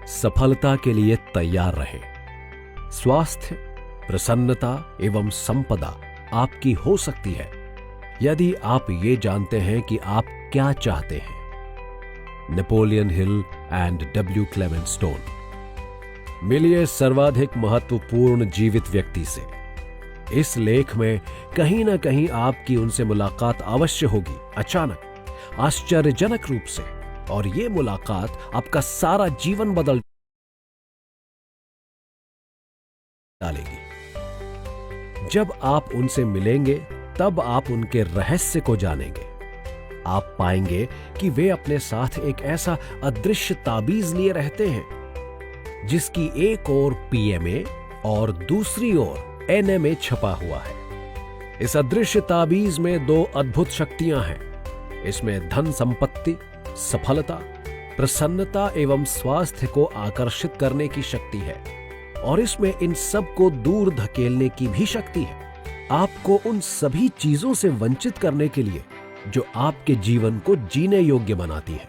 सफलता के लिए तैयार रहें। स्वास्थ्य, प्रसन्नता एवं संपदा आपकी हो सकती है यदि आप ये जानते हैं कि आप क्या चाहते हैं। Napoleon Hill and W Clement stone. मिलिए सर्वाधिक महत्वपूर्ण जीवित व्यक्ति से। इस लेख में कहीं ना कहीं आपकी उनसे मुलाकात अवश्य होगी, अचानक, आश्चर्यजनक रूप से, और ये मुलाकात आपका सारा जीवन बदल डालेगी। जब आप उनसे मिलेंगे तब आप उनके रहस्य को जानेंगे। आप पाएंगे कि वे अपने साथ एक ऐसा अदृश्य ताबीज लिए रहते हैं जिसकी एक ओर पीएमए और दूसरी ओर एनएमए छपा हुआ है। इस अदृश्य ताबीज में दो अद्भुत शक्तियां हैं। इसमें धन संपत्ति, सफलता, प्रसन्नता एवं स्वास्थ्य को आकर्षित करने की शक्ति है, और इसमें इन सब को दूर धकेलने की भी शक्ति है, आपको उन सभी चीजों से वंचित करने के लिए जो आपके जीवन को जीने योग्य बनाती है।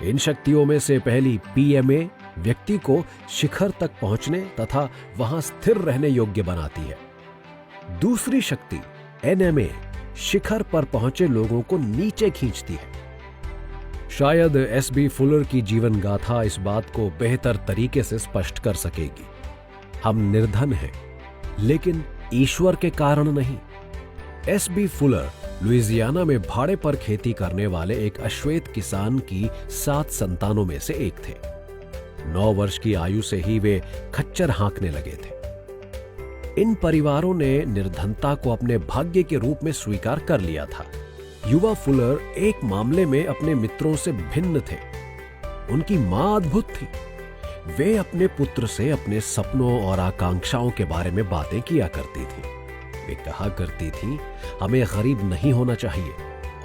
इन शक्तियों में से पहली पीएमए व्यक्ति को शिखर तक पहुंचने तथा वहां स्थिर रहने योग्य बनाती है। दूसरी शक्ति एनएमए शिखर पर पहुंचे लोगों को नीचे खींचती है। शायद एसबी फुलर की जीवन गाथा इस बात को बेहतर तरीके से स्पष्ट कर सकेगी। हम निर्धन हैं, लेकिन ईश्वर के कारण नहीं। एसबी फुलर लुइजियाना में भाड़े पर खेती करने वाले एक अश्वेत किसान की 7 संतानों में से एक थे। 9 वर्ष की आयु से ही वे खच्चर हाँकने लगे थे। इन परिवारों ने निर्धनता को अपने भाग्य के रूप में स्वीकार कर लिया था। युवा फुलर एक मामले में अपने मित्रों से भिन्न थे। उनकी मां अद्भुत थी। वे अपने पुत्र से अपने सपनों और आकांक्षाओं के बारे में बातें किया करती थी। वे कहा करती थी, हमें गरीब नहीं होना चाहिए,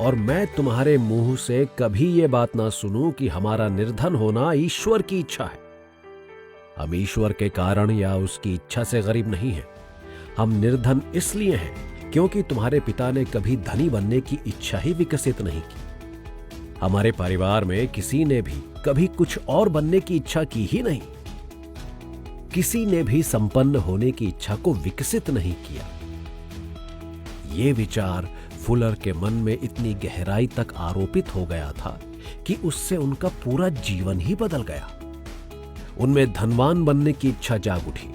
और मैं तुम्हारे मुंह से कभी ये बात ना सुनूं कि हमारा निर्धन होना ईश्वर की इच्छा है। हम ईश्वर के कारण या उसकी इच्छा से गरीब नहीं हैं। हम निर्धन इसलिए हैं क्योंकि तुम्हारे पिता ने कभी धनी बनने की इच्छा ही विकसित नहीं की। हमारे परिवार में किसी ने भी कभी कुछ और बनने की इच्छा की ही नहीं। किसी ने भी संपन्न होने की इच्छा को विकसित नहीं किया। ये विचार फुलर के मन में इतनी गहराई तक आरोपित हो गया था कि उससे उनका पूरा जीवन ही बदल गया। उनमें धनवान बनने की इच्छा जाग उठी।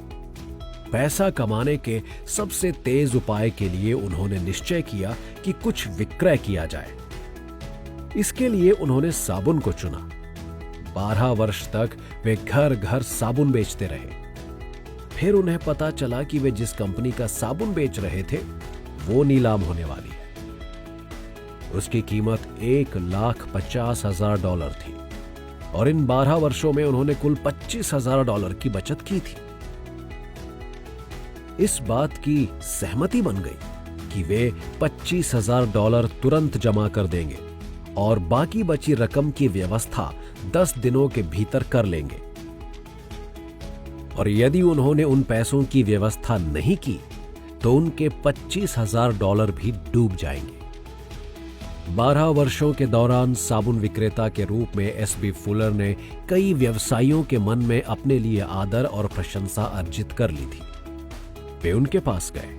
पैसा कमाने के सबसे तेज उपाय के लिए उन्होंने निश्चय किया कि कुछ विक्रय किया जाए। इसके लिए उन्होंने साबुन को चुना। 12 वर्ष तक वे घर घर साबुन बेचते रहे। फिर उन्हें पता चला कि वे जिस कंपनी का साबुन बेच रहे थे वो नीलाम होने वाली है। उसकी कीमत $1,50,000 थी, और इन 12 वर्षों में उन्होंने कुल $25,000 की बचत की थी। इस बात की सहमति बन गई कि वे $25,000 तुरंत जमा कर देंगे और बाकी बची रकम की व्यवस्था 10 दिनों के भीतर कर लेंगे। और यदि उन्होंने उन पैसों की व्यवस्था नहीं की तो उनके $25,000 भी डूब जाएंगे। 12 वर्षों के दौरान साबुन विक्रेता के रूप में एसबी फुलर ने कई व्यवसायियों के मन में अपने लिए आदर और प्रशंसा अर्जित कर ली थी। वे उनके पास गए।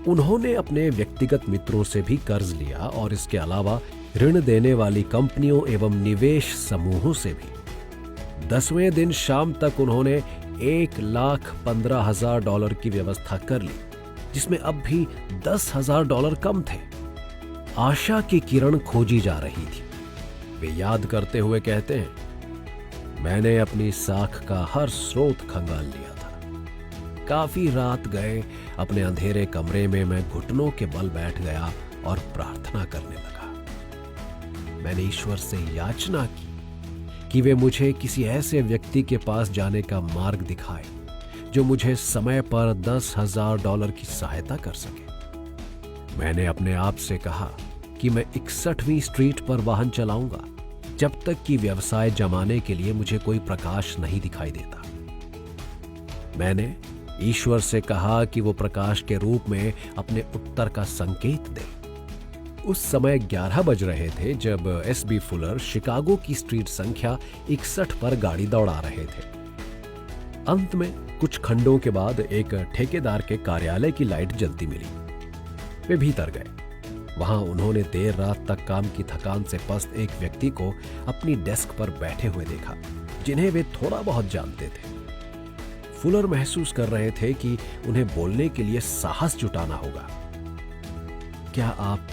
उन्होंने अपने व्यक्तिगत मित्रों से भी कर्ज लिया और इसके अलावा ऋण देने वाली कंपनियों एवं निवेश समूहों से भी। 10वें दिन शाम तक उन्होंने $1,15,000 की व्यवस्था कर ली, जिसमें अब भी $10,000 कम थे। आशा की किरण खोजी जा रही थी। वे याद करते हुए कहते हैं, मैंने अपनी साख का हर स्रोत खंगाल लिया था। काफी रात गए अपने अंधेरे कमरे में मैं घुटनों के बल बैठ गया और प्रार्थना करने लगा। मैंने ईश्वर से याचना की कि वे मुझे किसी ऐसे व्यक्ति के पास जाने का मार्ग दिखाए जो मुझे समय पर $10,000 की सहायता कर सके। मैंने अपने आप से कहा कि मैं 61वीं स्ट्रीट पर वाहन चलाऊंगा जब तक कि व्यवसाय जमाने के लिए मुझे कोई प्रकाश नहीं दिखाई देता। मैंने ईश्वर से कहा कि वो प्रकाश के रूप में अपने उत्तर का संकेत दे। उस समय 11 बज रहे थे जब एसबी फुलर शिकागो की स्ट्रीट संख्या 61 पर गाड़ी दौड़ा रहे थे। अंत में कुछ खंडों के बाद एक ठेकेदार के कार्यालय की लाइट जलती मिली। वे भीतर गए। वहां उन्होंने देर रात तक काम की थकान से पस्त एक व्यक्ति को अपनी डेस्क पर बैठे हुए देखा, जिन्हें वे थोड़ा बहुत जानते थे। फुलर महसूस कर रहे थे कि उन्हें बोलने के लिए साहस जुटाना होगा। क्या आप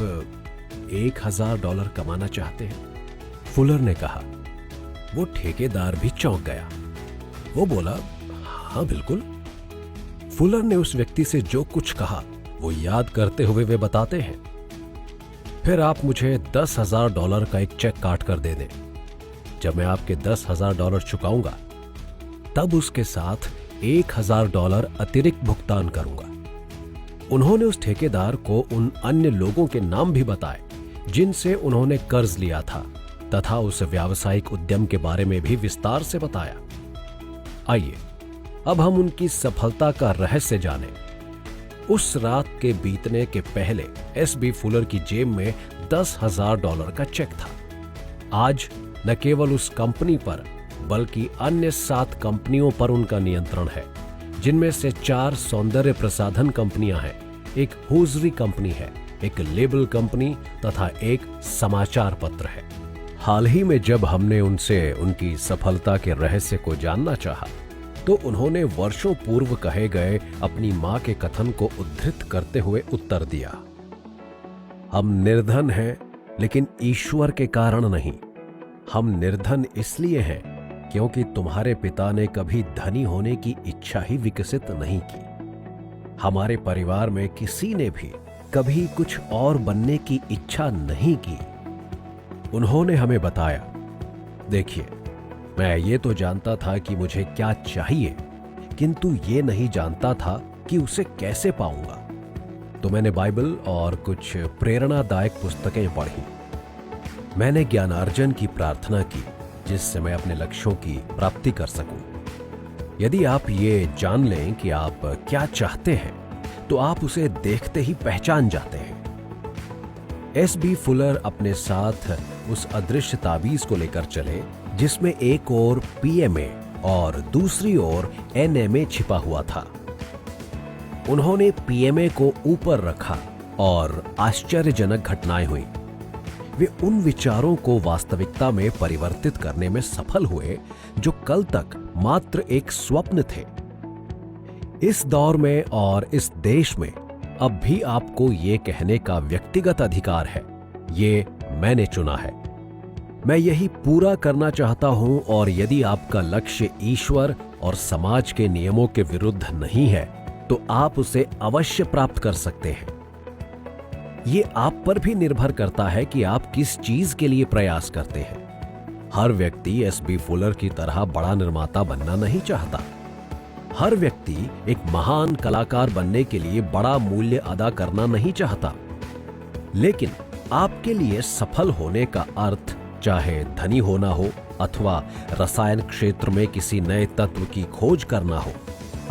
$1000 कमाना चाहते हैं? फुलर ने कहा। वो ठेकेदार भी चौंक गया। वो बोला, हाँ बिल्कुल। फुलर ने उस व्यक्ति से जो कुछ कहा वो याद करते हुए वे बताते हैं, फिर आप मुझे $10,000 का एक चेक काट कर दे दें। जब मैं आपके $10,000 चुकाऊंगा तब उसके साथ $1,000 अतिरिक्त भुगतान करूंगा। उन्होंने उस ठेकेदार को उन अन्य लोगों के नाम भी बताए जिनसे उन्होंने कर्ज लिया था तथा उस व्यावसायिक उद्यम के बारे में भी विस्तार से बताया। आइए अब हम उनकी सफलता का रहस्य जानें। उस रात के बीतने के पहले एसबी फुलर की जेब में $10,000 का चेक था। आज न केवल उस कंपनी पर बल्कि अन्य 7 कंपनियों पर उनका नियंत्रण है, जिनमें से 4 सौंदर्य प्रसाधन कंपनियां हैं, एक होजरी कंपनी है, एक लेबल कंपनी तथा एक समाचार पत्र है। हाल ही में जब हमने उनसे उनकी सफलता के रहस्य को जानना चाहा तो उन्होंने वर्षों पूर्व कहे गए अपनी मां के कथन को उद्धृत करते हुए उत्तर दिया, हम निर्धन हैं लेकिन ईश्वर के कारण नहीं। हम निर्धन इसलिए हैं क्योंकि तुम्हारे पिता ने कभी धनी होने की इच्छा ही विकसित नहीं की। हमारे परिवार में किसी ने भी कभी कुछ और बनने की इच्छा नहीं की। उन्होंने हमें बताया, देखिए मैं ये तो जानता था कि मुझे क्या चाहिए, किंतु ये नहीं जानता था कि उसे कैसे पाऊंगा। तो मैंने बाइबल और कुछ प्रेरणादायक पुस्तकें पढ़ी। मैंने ज्ञानार्जन की प्रार्थना की जिससे मैं अपने लक्ष्यों की प्राप्ति कर सकूं। यदि आप ये जान लें कि आप क्या चाहते हैं तो आप उसे देखते ही पहचान जाते हैं। एसबी फुलर अपने साथ उस अदृश्य ताबीज को लेकर चले जिसमें एक ओर पीएमए और दूसरी ओर एनएमए छिपा हुआ था। उन्होंने पीएमए को ऊपर रखा और आश्चर्यजनक घटनाएं हुई। वे उन विचारों को वास्तविकता में परिवर्तित करने में सफल हुए जो कल तक मात्र एक स्वप्न थे। इस दौर में और इस देश में अब भी आपको ये कहने का व्यक्तिगत अधिकार है, ये मैंने चुना है। मैं यही पूरा करना चाहता हूं और यदि आपका लक्ष्य ईश्वर और समाज के नियमों के विरुद्ध नहीं है तो आप उसे अवश्य प्राप्त कर सकते हैं। ये आप पर भी निर्भर करता है कि आप किस चीज के लिए प्रयास करते हैं। हर व्यक्ति एसबी फुलर की तरह बड़ा निर्माता बनना नहीं चाहता। हर व्यक्ति एक महान कलाकार बनने के लिए बड़ा मूल्य अदा करना नहीं चाहता। लेकिन आपके लिए सफल होने का अर्थ चाहे धनी होना हो अथवा रसायन क्षेत्र में किसी नए तत्व की खोज करना हो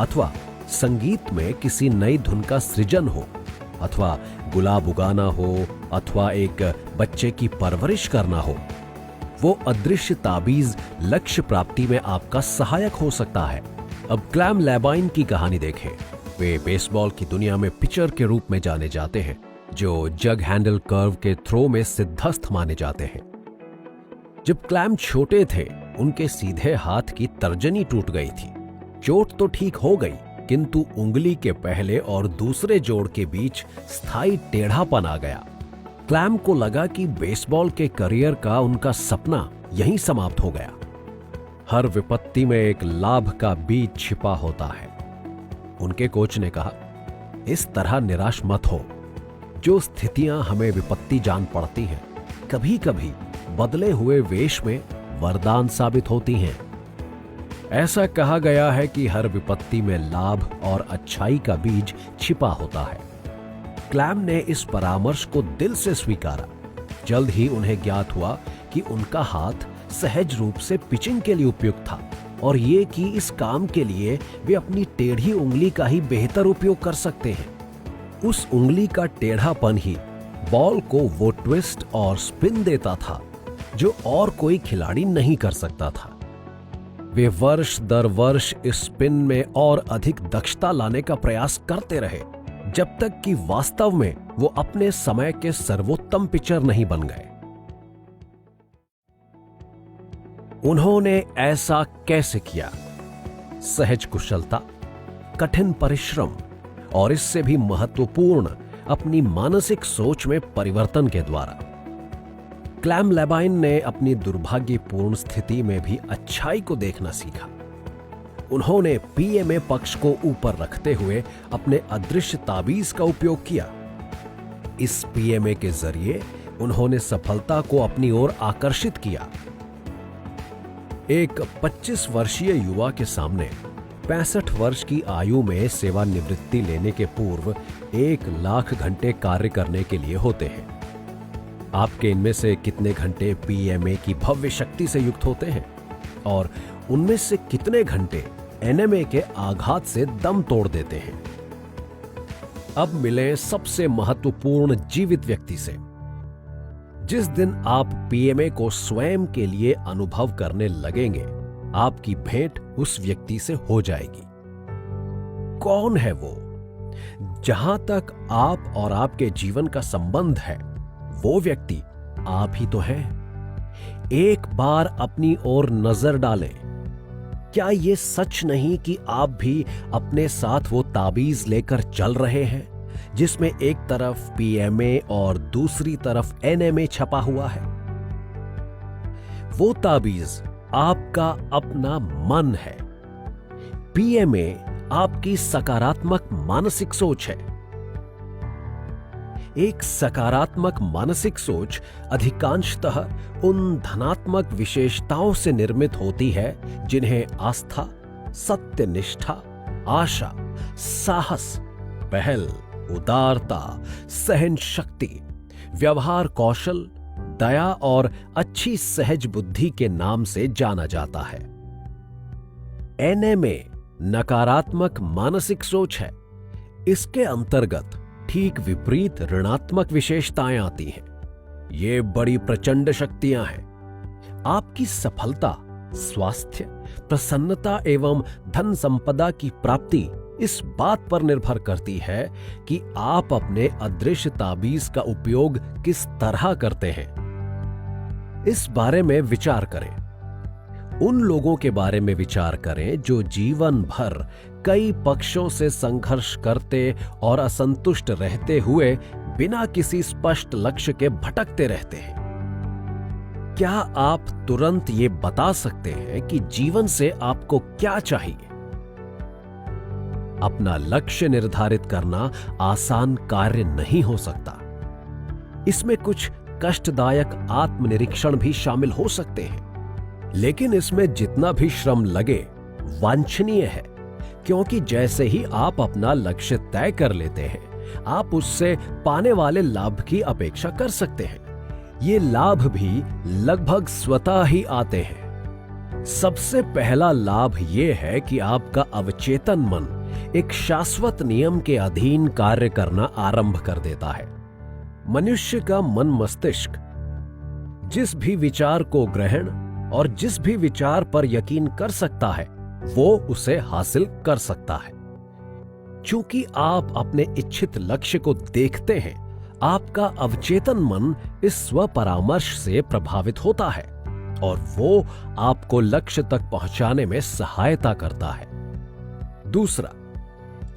अथवा संगीत में किसी नई धुन का सृजन हो अथवा गुलाब उगाना हो अथवा एक बच्चे की परवरिश करना हो, वो अदृश्य ताबीज लक्ष्य प्राप्ति में आपका सहायक हो सकता है। अब क्लैम लैबाइन की कहानी देखें। वे बेसबॉल की दुनिया में पिचर के रूप में जाने जाते हैं जो जग हैंडल कर्व के थ्रो में सिद्धस्थ माने जाते हैं। जब क्लैम छोटे थे उनके सीधे हाथ की तर्जनी टूट गई थी। चोट तो ठीक हो गई किंतु उंगली के पहले और दूसरे जोड़ के बीच स्थायी टेढ़ापन आ गया। क्लैम को लगा कि बेसबॉल के करियर का उनका सपना यहीं समाप्त हो गया। हर विपत्ति में एक लाभ का बीज छिपा होता है। उनके कोच ने कहा, इस तरह निराश मत हो। जो स्थितियां हमें विपत्ति जान पड़ती हैं कभी कभी बदले हुए वेश में वरदान साबित होती हैं। ऐसा कहा गया है कि हर विपत्ति में लाभ और अच्छाई का बीज छिपा होता है। क्लैम ने इस परामर्श को दिल से स्वीकारा। जल्द ही उन्हें ज्ञात हुआ कि उनका हाथ सहज रूप से पिचिंग के लिए उपयुक्त था और ये कि इस काम के लिए वे अपनी टेढ़ी उंगली का ही बेहतर उपयोग कर सकते हैं। उस उंगली का टेढ़ापन ही बॉल को वो ट्विस्ट और स्पिन देता था जो और कोई खिलाड़ी नहीं कर सकता था। वे वर्ष दर वर्ष इस स्पिन में और अधिक दक्षता लाने का प्रयास करते रहे, जब तक कि वास्तव में वो अपने समय के सर्वोत्तम पिचर नहीं बन गए। उन्होंने ऐसा कैसे किया? सहज कुशलता, कठिन परिश्रम और इससे भी महत्वपूर्ण अपनी मानसिक सोच में परिवर्तन के द्वारा। क्लैम लेबाइन ने अपनी दुर्भाग्यपूर्ण स्थिति में भी अच्छाई को देखना सीखा। उन्होंने पीएमए पक्ष को ऊपर रखते हुए अपने अदृश्य ताबीज का उपयोग किया। इस पीएमए के जरिए उन्होंने सफलता को अपनी ओर आकर्षित किया। एक 25 वर्षीय युवा के सामने 65 वर्ष की आयु में सेवानिवृत्ति लेने के पूर्व 1 लाख घंटे कार्य करने के लिए होते हैं। आपके इनमें से कितने घंटे पीएमए की भव्य शक्ति से युक्त होते हैं और उनमें से कितने घंटे एनएमए के आघात से दम तोड़ देते हैं? अब मिले सबसे महत्वपूर्ण जीवित व्यक्ति से। जिस दिन आप पीएमए को स्वयं के लिए अनुभव करने लगेंगे, आपकी भेंट उस व्यक्ति से हो जाएगी। कौन है वो? जहां तक आप और आपके जीवन का संबंध है, वो व्यक्ति आप ही तो हैं। एक बार अपनी ओर नजर डालें। क्या ये सच नहीं कि आप भी अपने साथ वो ताबीज लेकर चल रहे हैं जिसमें एक तरफ पीएमए और दूसरी तरफ एनएमए छपा हुआ है? वो ताबीज आपका अपना मन है। पीएमए आपकी सकारात्मक मानसिक सोच है। एक सकारात्मक मानसिक सोच अधिकांशतः उन धनात्मक विशेषताओं से निर्मित होती है जिन्हें आस्था, सत्यनिष्ठा, आशा, साहस, पहल, उदारता, सहन शक्ति, व्यवहार कौशल, दया और अच्छी सहज बुद्धि के नाम से जाना जाता है। एनएमए नकारात्मक मानसिक सोच है। इसके अंतर्गत ठीक विपरीत ऋणात्मक विशेषताएं आती हैं। ये बड़ी प्रचंड शक्तियां हैं। आपकी सफलता, स्वास्थ्य, प्रसन्नता एवं धन संपदा की प्राप्ति इस बात पर निर्भर करती है कि आप अपने अदृश्य ताबीज का उपयोग किस तरह करते हैं। इस बारे में विचार करें। उन लोगों के बारे में विचार करें जो जीवन भर कई पक्षों से संघर्ष करते और असंतुष्ट रहते हुए बिना किसी स्पष्ट लक्ष्य के भटकते रहते हैं। क्या आप तुरंत ये बता सकते हैं कि जीवन से आपको क्या चाहिए? अपना लक्ष्य निर्धारित करना आसान कार्य नहीं हो सकता। इसमें कुछ कष्टदायक आत्मनिरीक्षण भी शामिल हो सकते हैं, लेकिन इसमें जितना भी श्रम लगे वांछनीय है, क्योंकि जैसे ही आप अपना लक्ष्य तय कर लेते हैं, आप उससे पाने वाले लाभ की अपेक्षा कर सकते हैं। ये लाभ भी लगभग स्वतः ही आते हैं। सबसे पहला लाभ ये है कि आपका अवचेतन मन एक शाश्वत नियम के अधीन कार्य करना आरंभ कर देता है। मनुष्य का मन मस्तिष्क जिस भी विचार को ग्रहण और जिस भी विचार पर यकीन कर सकता है, वो उसे हासिल कर सकता है। चूंकि आप अपने इच्छित लक्ष्य को देखते हैं, आपका अवचेतन मन इस स्व परामर्श से प्रभावित होता है और वो आपको लक्ष्य तक पहुंचाने में सहायता करता है। दूसरा,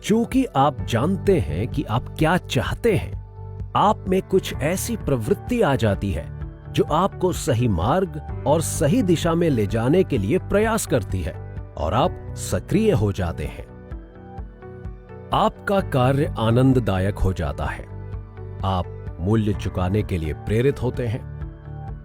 चूंकि आप जानते हैं कि आप क्या चाहते हैं, आप में कुछ ऐसी प्रवृत्ति आ जाती है जो आपको सही मार्ग और सही दिशा में ले जाने के लिए प्रयास करती है और आप सक्रिय हो जाते हैं। आपका कार्य आनंददायक हो जाता है। आप मूल्य चुकाने के लिए प्रेरित होते हैं।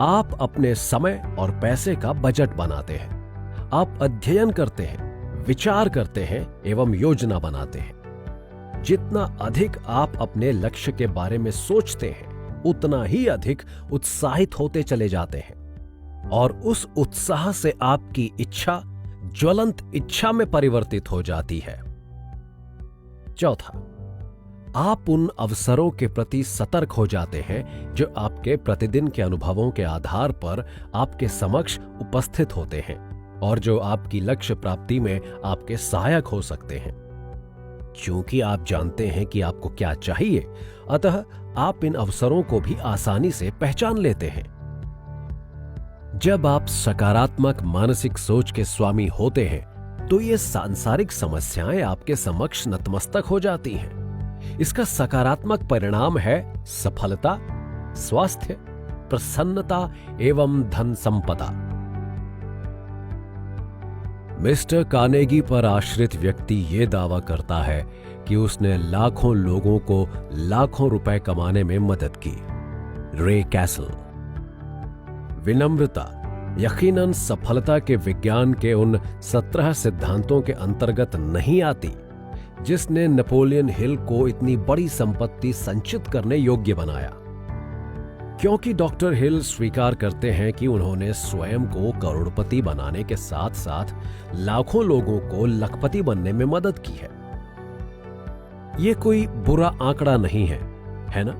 आप अपने समय और पैसे का बजट बनाते हैं। आप अध्ययन करते हैं, विचार करते हैं एवं योजना बनाते हैं। जितना अधिक आप अपने लक्ष्य के बारे में सोचते हैं, उतना ही अधिक उत्साहित होते चले जाते हैं और उस उत्साह से आपकी इच्छा ज्वलंत इच्छा में परिवर्तित हो जाती है। चौथा, आप उन अवसरों के प्रति सतर्क हो जाते हैं जो आपके प्रतिदिन के अनुभवों के आधार पर आपके समक्ष उपस्थित होते हैं और जो आपकी लक्ष्य प्राप्ति में आपके सहायक हो सकते हैं। क्योंकि आप जानते हैं कि आपको क्या चाहिए, अतः आप इन अवसरों को भी आसानी से पहचान लेते हैं। जब आप सकारात्मक मानसिक सोच के स्वामी होते हैं तो ये सांसारिक समस्याएं आपके समक्ष नतमस्तक हो जाती हैं। इसका सकारात्मक परिणाम है सफलता, स्वास्थ्य, प्रसन्नता एवं धन संपदा। मिस्टर कार्नेगी पर आश्रित व्यक्ति ये दावा करता है कि उसने लाखों लोगों को लाखों रुपए कमाने में मदद की। रे कैसल। विनम्रता यकीनन सफलता के विज्ञान के उन 17 सिद्धांतों के अंतर्गत नहीं आती जिसने नेपोलियन हिल को इतनी बड़ी संपत्ति संचित करने योग्य बनाया। क्योंकि डॉक्टर हिल स्वीकार करते हैं कि उन्होंने स्वयं को करोड़पति बनाने के साथ साथ लाखों लोगों को लखपति बनने में मदद की है। यह कोई बुरा आंकड़ा नहीं है ना?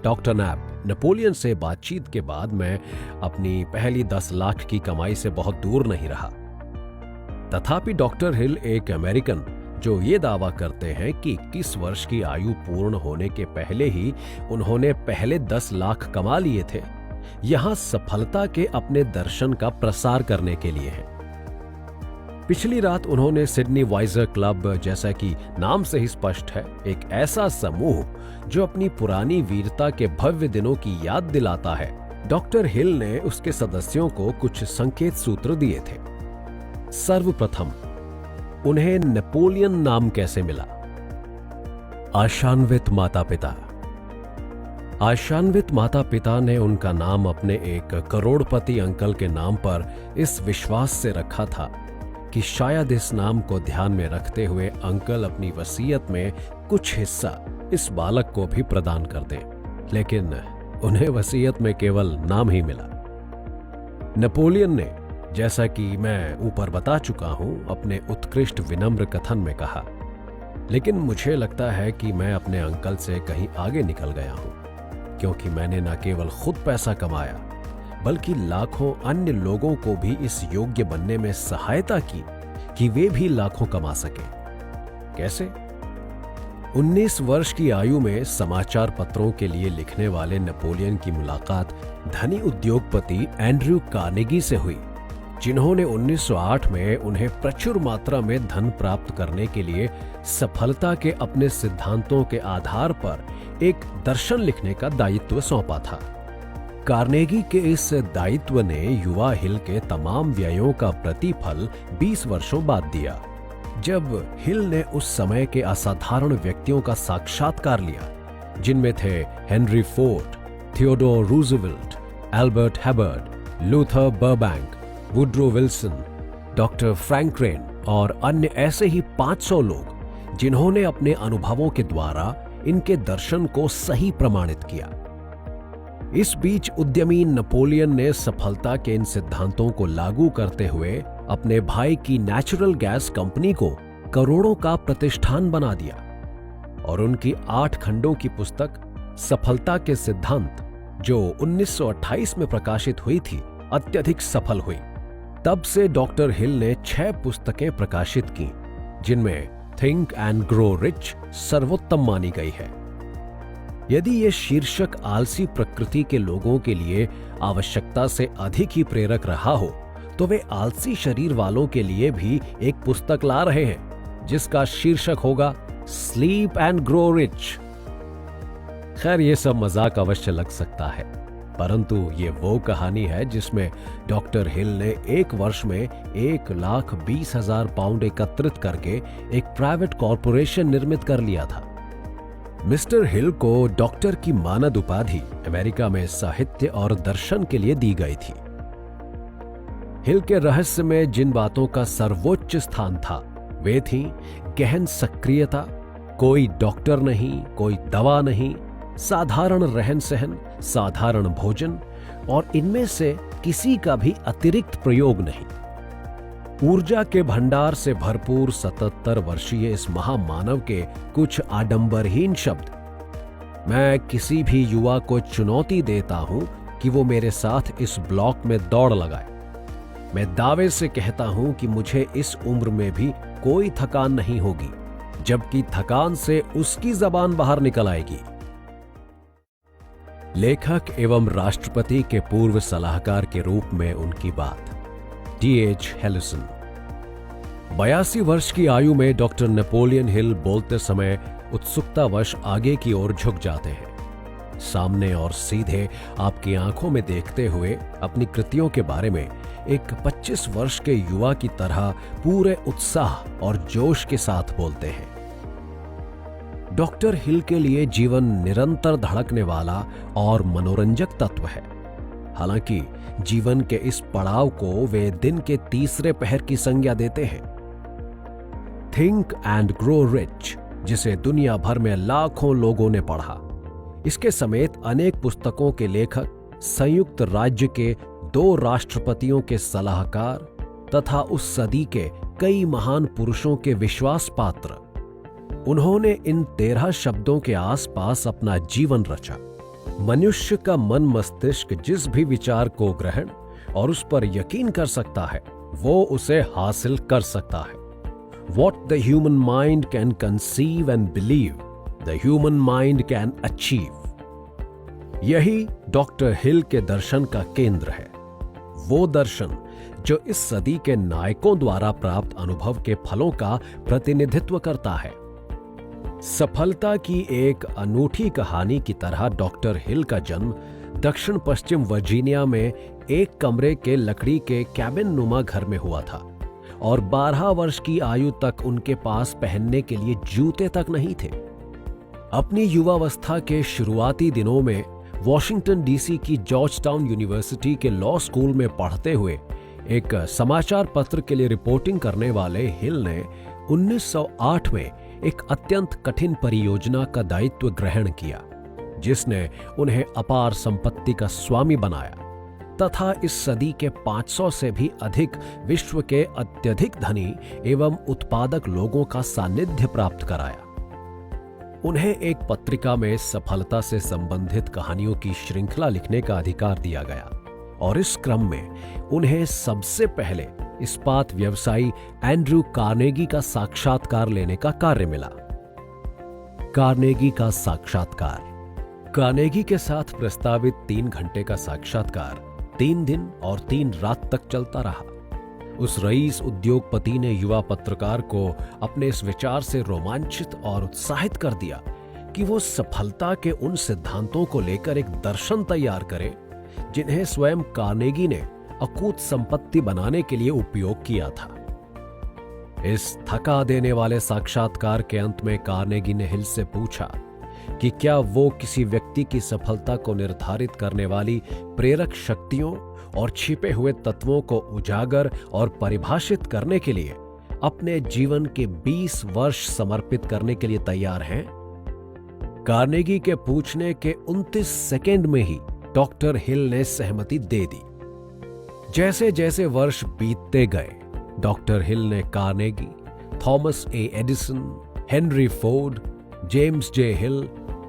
डॉक्टर नैप, नेपोलियन से बातचीत के बाद मैं अपनी पहली 10 लाख की कमाई से बहुत दूर नहीं रहा। तथापि डॉक्टर हिल एक अमेरिकन जो ये दावा करते हैं कि 21 वर्ष की आयु पूर्ण होने के पहले ही उन्होंने पहले 10 लाख कमा लिए थे, यहां सफलता के अपने दर्शन का प्रसार करने के लिए है। पिछली रात उन्होंने सिडनी वाइजर क्लब, जैसा कि नाम से ही स्पष्ट है, एक ऐसा समूह जो अपनी पुरानी वीरता के भव्य दिनों की याद दिलाता है। डॉक्टर हिल ने उसके सदस्यों को कुछ संकेत सूत्र दिए थे। सर्वप्रथम, उन्हें नेपोलियन नाम कैसे मिला? आशान्वित माता पिता। आशान्वित माता पिता ने उनका नाम अपने एक करोड़पति अंकल के नाम पर इस विश्वास से रखा था कि शायद इस नाम को ध्यान में रखते हुए अंकल अपनी वसीयत में कुछ हिस्सा इस बालक को भी प्रदान कर दें। लेकिन उन्हें वसीयत में केवल नाम ही मिला। नेपोलियन ने, जैसा कि मैं ऊपर बता चुका हूं, अपने उत्कृष्ट विनम्र कथन में कहा, लेकिन मुझे लगता है कि मैं अपने अंकल से कहीं आगे निकल गया हूं, क्योंकि मैंने न केवल खुद पैसा कमाया बल्कि लाखों अन्य लोगों को भी इस योग्य बनने में सहायता की कि वे भी लाखों कमा सके। कैसे? 19 वर्ष की आयु में समाचार पत्रों के लिए लिखने वाले नेपोलियन की मुलाकात धनी उद्योगपति एंड्रयू कार्नेगी से हुई, जिन्होंने 1908 में उन्हें प्रचुर मात्रा में धन प्राप्त करने के लिए सफलता के अपने सिद्धांतों के आधार पर एक दर्शन लिखने का दायित्व सौंपा था। कार्नेगी के इस दायित्व ने युवा हिल के तमाम व्ययों का प्रतिफल 20 वर्षों बाद दिया, जब हिल ने उस समय के असाधारण व्यक्तियों का साक्षात्कार लिया, जिनमें थे Henry Ford, Theodore Roosevelt, Elbert Hubbard, Luther Burbank, Woodrow Wilson, doctor Franklin और अन्य ऐसे ही 500 लोग जिन्होंने अपने अनुभवों के द्वारा इनके दर्शन को सही प्रमाणित किया। इस बीच उद्यमी नेपोलियन ने सफलता के इन सिद्धांतों को लागू करते हुए अपने भाई की नेचुरल गैस कंपनी को करोड़ों का प्रतिष्ठान बना दिया और उनकी 8 खंडों की पुस्तक सफलता के सिद्धांत, जो 1928 में प्रकाशित हुई थी, अत्यधिक सफल हुई। तब से डॉक्टर हिल ने 6 पुस्तकें प्रकाशित की, जिनमें थिंक एंड ग्रो रिच सर्वोत्तम मानी गई है। यदि ये शीर्षक आलसी प्रकृति के लोगों के लिए आवश्यकता से अधिक ही प्रेरक रहा हो, तो वे आलसी शरीर वालों के लिए भी एक पुस्तक ला रहे हैं जिसका शीर्षक होगा स्लीप एंड ग्रो रिच। खैर, ये सब मजाक अवश्य लग सकता है, परंतु ये वो कहानी है जिसमें डॉक्टर हिल ने 1 वर्ष में 1,20,000 पाउंड एकत्रित करके एक प्राइवेट कॉरपोरेशन निर्मित कर लिया था। मिस्टर हिल को डॉक्टर की मानद उपाधि अमेरिका में साहित्य और दर्शन के लिए दी गई थी। हिल के रहस्य में जिन बातों का सर्वोच्च स्थान था, वे थीं गहन सक्रियता, कोई डॉक्टर नहीं, कोई दवा नहीं, साधारण रहन सहन, साधारण भोजन और इनमें से किसी का भी अतिरिक्त प्रयोग नहीं। ऊर्जा के भंडार से भरपूर 77 वर्षीय इस महामानव के कुछ आडंबरहीन शब्द। मैं किसी भी युवा को चुनौती देता हूं कि वो मेरे साथ इस ब्लॉक में दौड़ लगाए। मैं दावे से कहता हूं कि मुझे इस उम्र में भी कोई थकान नहीं होगी, जबकि थकान से उसकी जबान बाहर निकल आएगी। लेखक एवं राष्ट्रपति के पूर्व सलाहकार के रूप में उनकी बात। D.H. हेलिसन। 82 वर्ष की आयु में डॉक्टर नेपोलियन हिल बोलते समय उत्सुकतावश आगे की ओर झुक जाते हैं, सामने और सीधे आपकी आंखों में देखते हुए अपनी कृतियों के बारे में एक 25 वर्ष के युवा की तरह पूरे उत्साह और जोश के साथ बोलते हैं। डॉक्टर हिल के लिए जीवन निरंतर धड़कने वाला और मनोरंजक तत्व है। हालांकि जीवन के इस पड़ाव को वे दिन के तीसरे पहर की संज्ञा देते हैं। थिंक एंड ग्रो रिच, जिसे दुनिया भर में लाखों लोगों ने पढ़ा, इसके समेत अनेक पुस्तकों के लेखक, संयुक्त राज्य के 2 राष्ट्रपतियों के सलाहकार तथा उस सदी के कई महान पुरुषों के विश्वास पात्र। उन्होंने इन 13 शब्दों के आसपास अपना जीवन रचा। मनुष्य का मन मस्तिष्क जिस भी विचार को ग्रहण और उस पर यकीन कर सकता है, वो उसे हासिल कर सकता है। What the human mind can conceive and believe, the human mind can achieve. यही डॉक्टर हिल के दर्शन का केंद्र है। वो दर्शन जो इस सदी के नायकों द्वारा प्राप्त अनुभव के फलों का प्रतिनिधित्व करता है। सफलता की एक अनूठी कहानी की तरह डॉक्टर हिल का जन्म दक्षिण पश्चिम वर्जीनिया में एक कमरे के लकड़ी के कैबिन नुमा घर में हुआ था और 12 वर्ष की आयु तक उनके पास पहनने के लिए जूते तक नहीं थे। अपनी युवावस्था के शुरुआती दिनों में वॉशिंगटन डीसी की जॉर्ज टाउन यूनिवर्सिटी के लॉ स्कूल में पढ़ते हुए एक समाचार पत्र के लिए रिपोर्टिंग करने वाले हिल ने 1908 में एक अत्यंत कठिन परियोजना का दायित्व ग्रहण किया, जिसने उन्हें अपार संपत्ति का स्वामी बनाया तथा इस सदी के 500 से भी अधिक विश्व के अत्यधिक धनी एवं उत्पादक लोगों का सानिध्य प्राप्त कराया। उन्हें एक पत्रिका में सफलता से संबंधित कहानियों की श्रृंखला लिखने का अधिकार दिया गया और इस क्रम में उन्हें सबसे पहले इस्पात व्यवसायी एंड्रू कार्नेगी का साक्षात्कार लेने का कार्य मिला। कार्नेगी का साक्षात्कार। कार्नेगी के साथ प्रस्तावित 3 घंटे का साक्षात्कार 3 दिन और 3 रात तक चलता रहा। उस रईस उद्योगपति ने युवा पत्रकार को अपने इस विचार से रोमांचित और उत्साहित कर दिया कि वो सफलता के उन सिद्धांतों को लेकर एक दर्शन तैयार करे जिन्हें स्वयं कार्नेगी ने अकूत संपत्ति बनाने के लिए उपयोग किया था। इस थका देने वाले साक्षात्कार के अंत में कार्नेगी ने हिल से पूछा कि क्या वो किसी व्यक्ति की सफलता को निर्धारित करने वाली प्रेरक शक्तियों और छिपे हुए तत्वों को उजागर और परिभाषित करने के लिए अपने जीवन के 20 वर्ष समर्पित करने के लिए तैयार हैं? कार्नेगी के पूछने के 29 सेकंड में ही डॉक्टर हिल ने सहमति दे दी। जैसे जैसे वर्ष बीतते गए, डॉक्टर हिल ने Carnegie, Thomas A Edison, Henry Ford, James J Hill,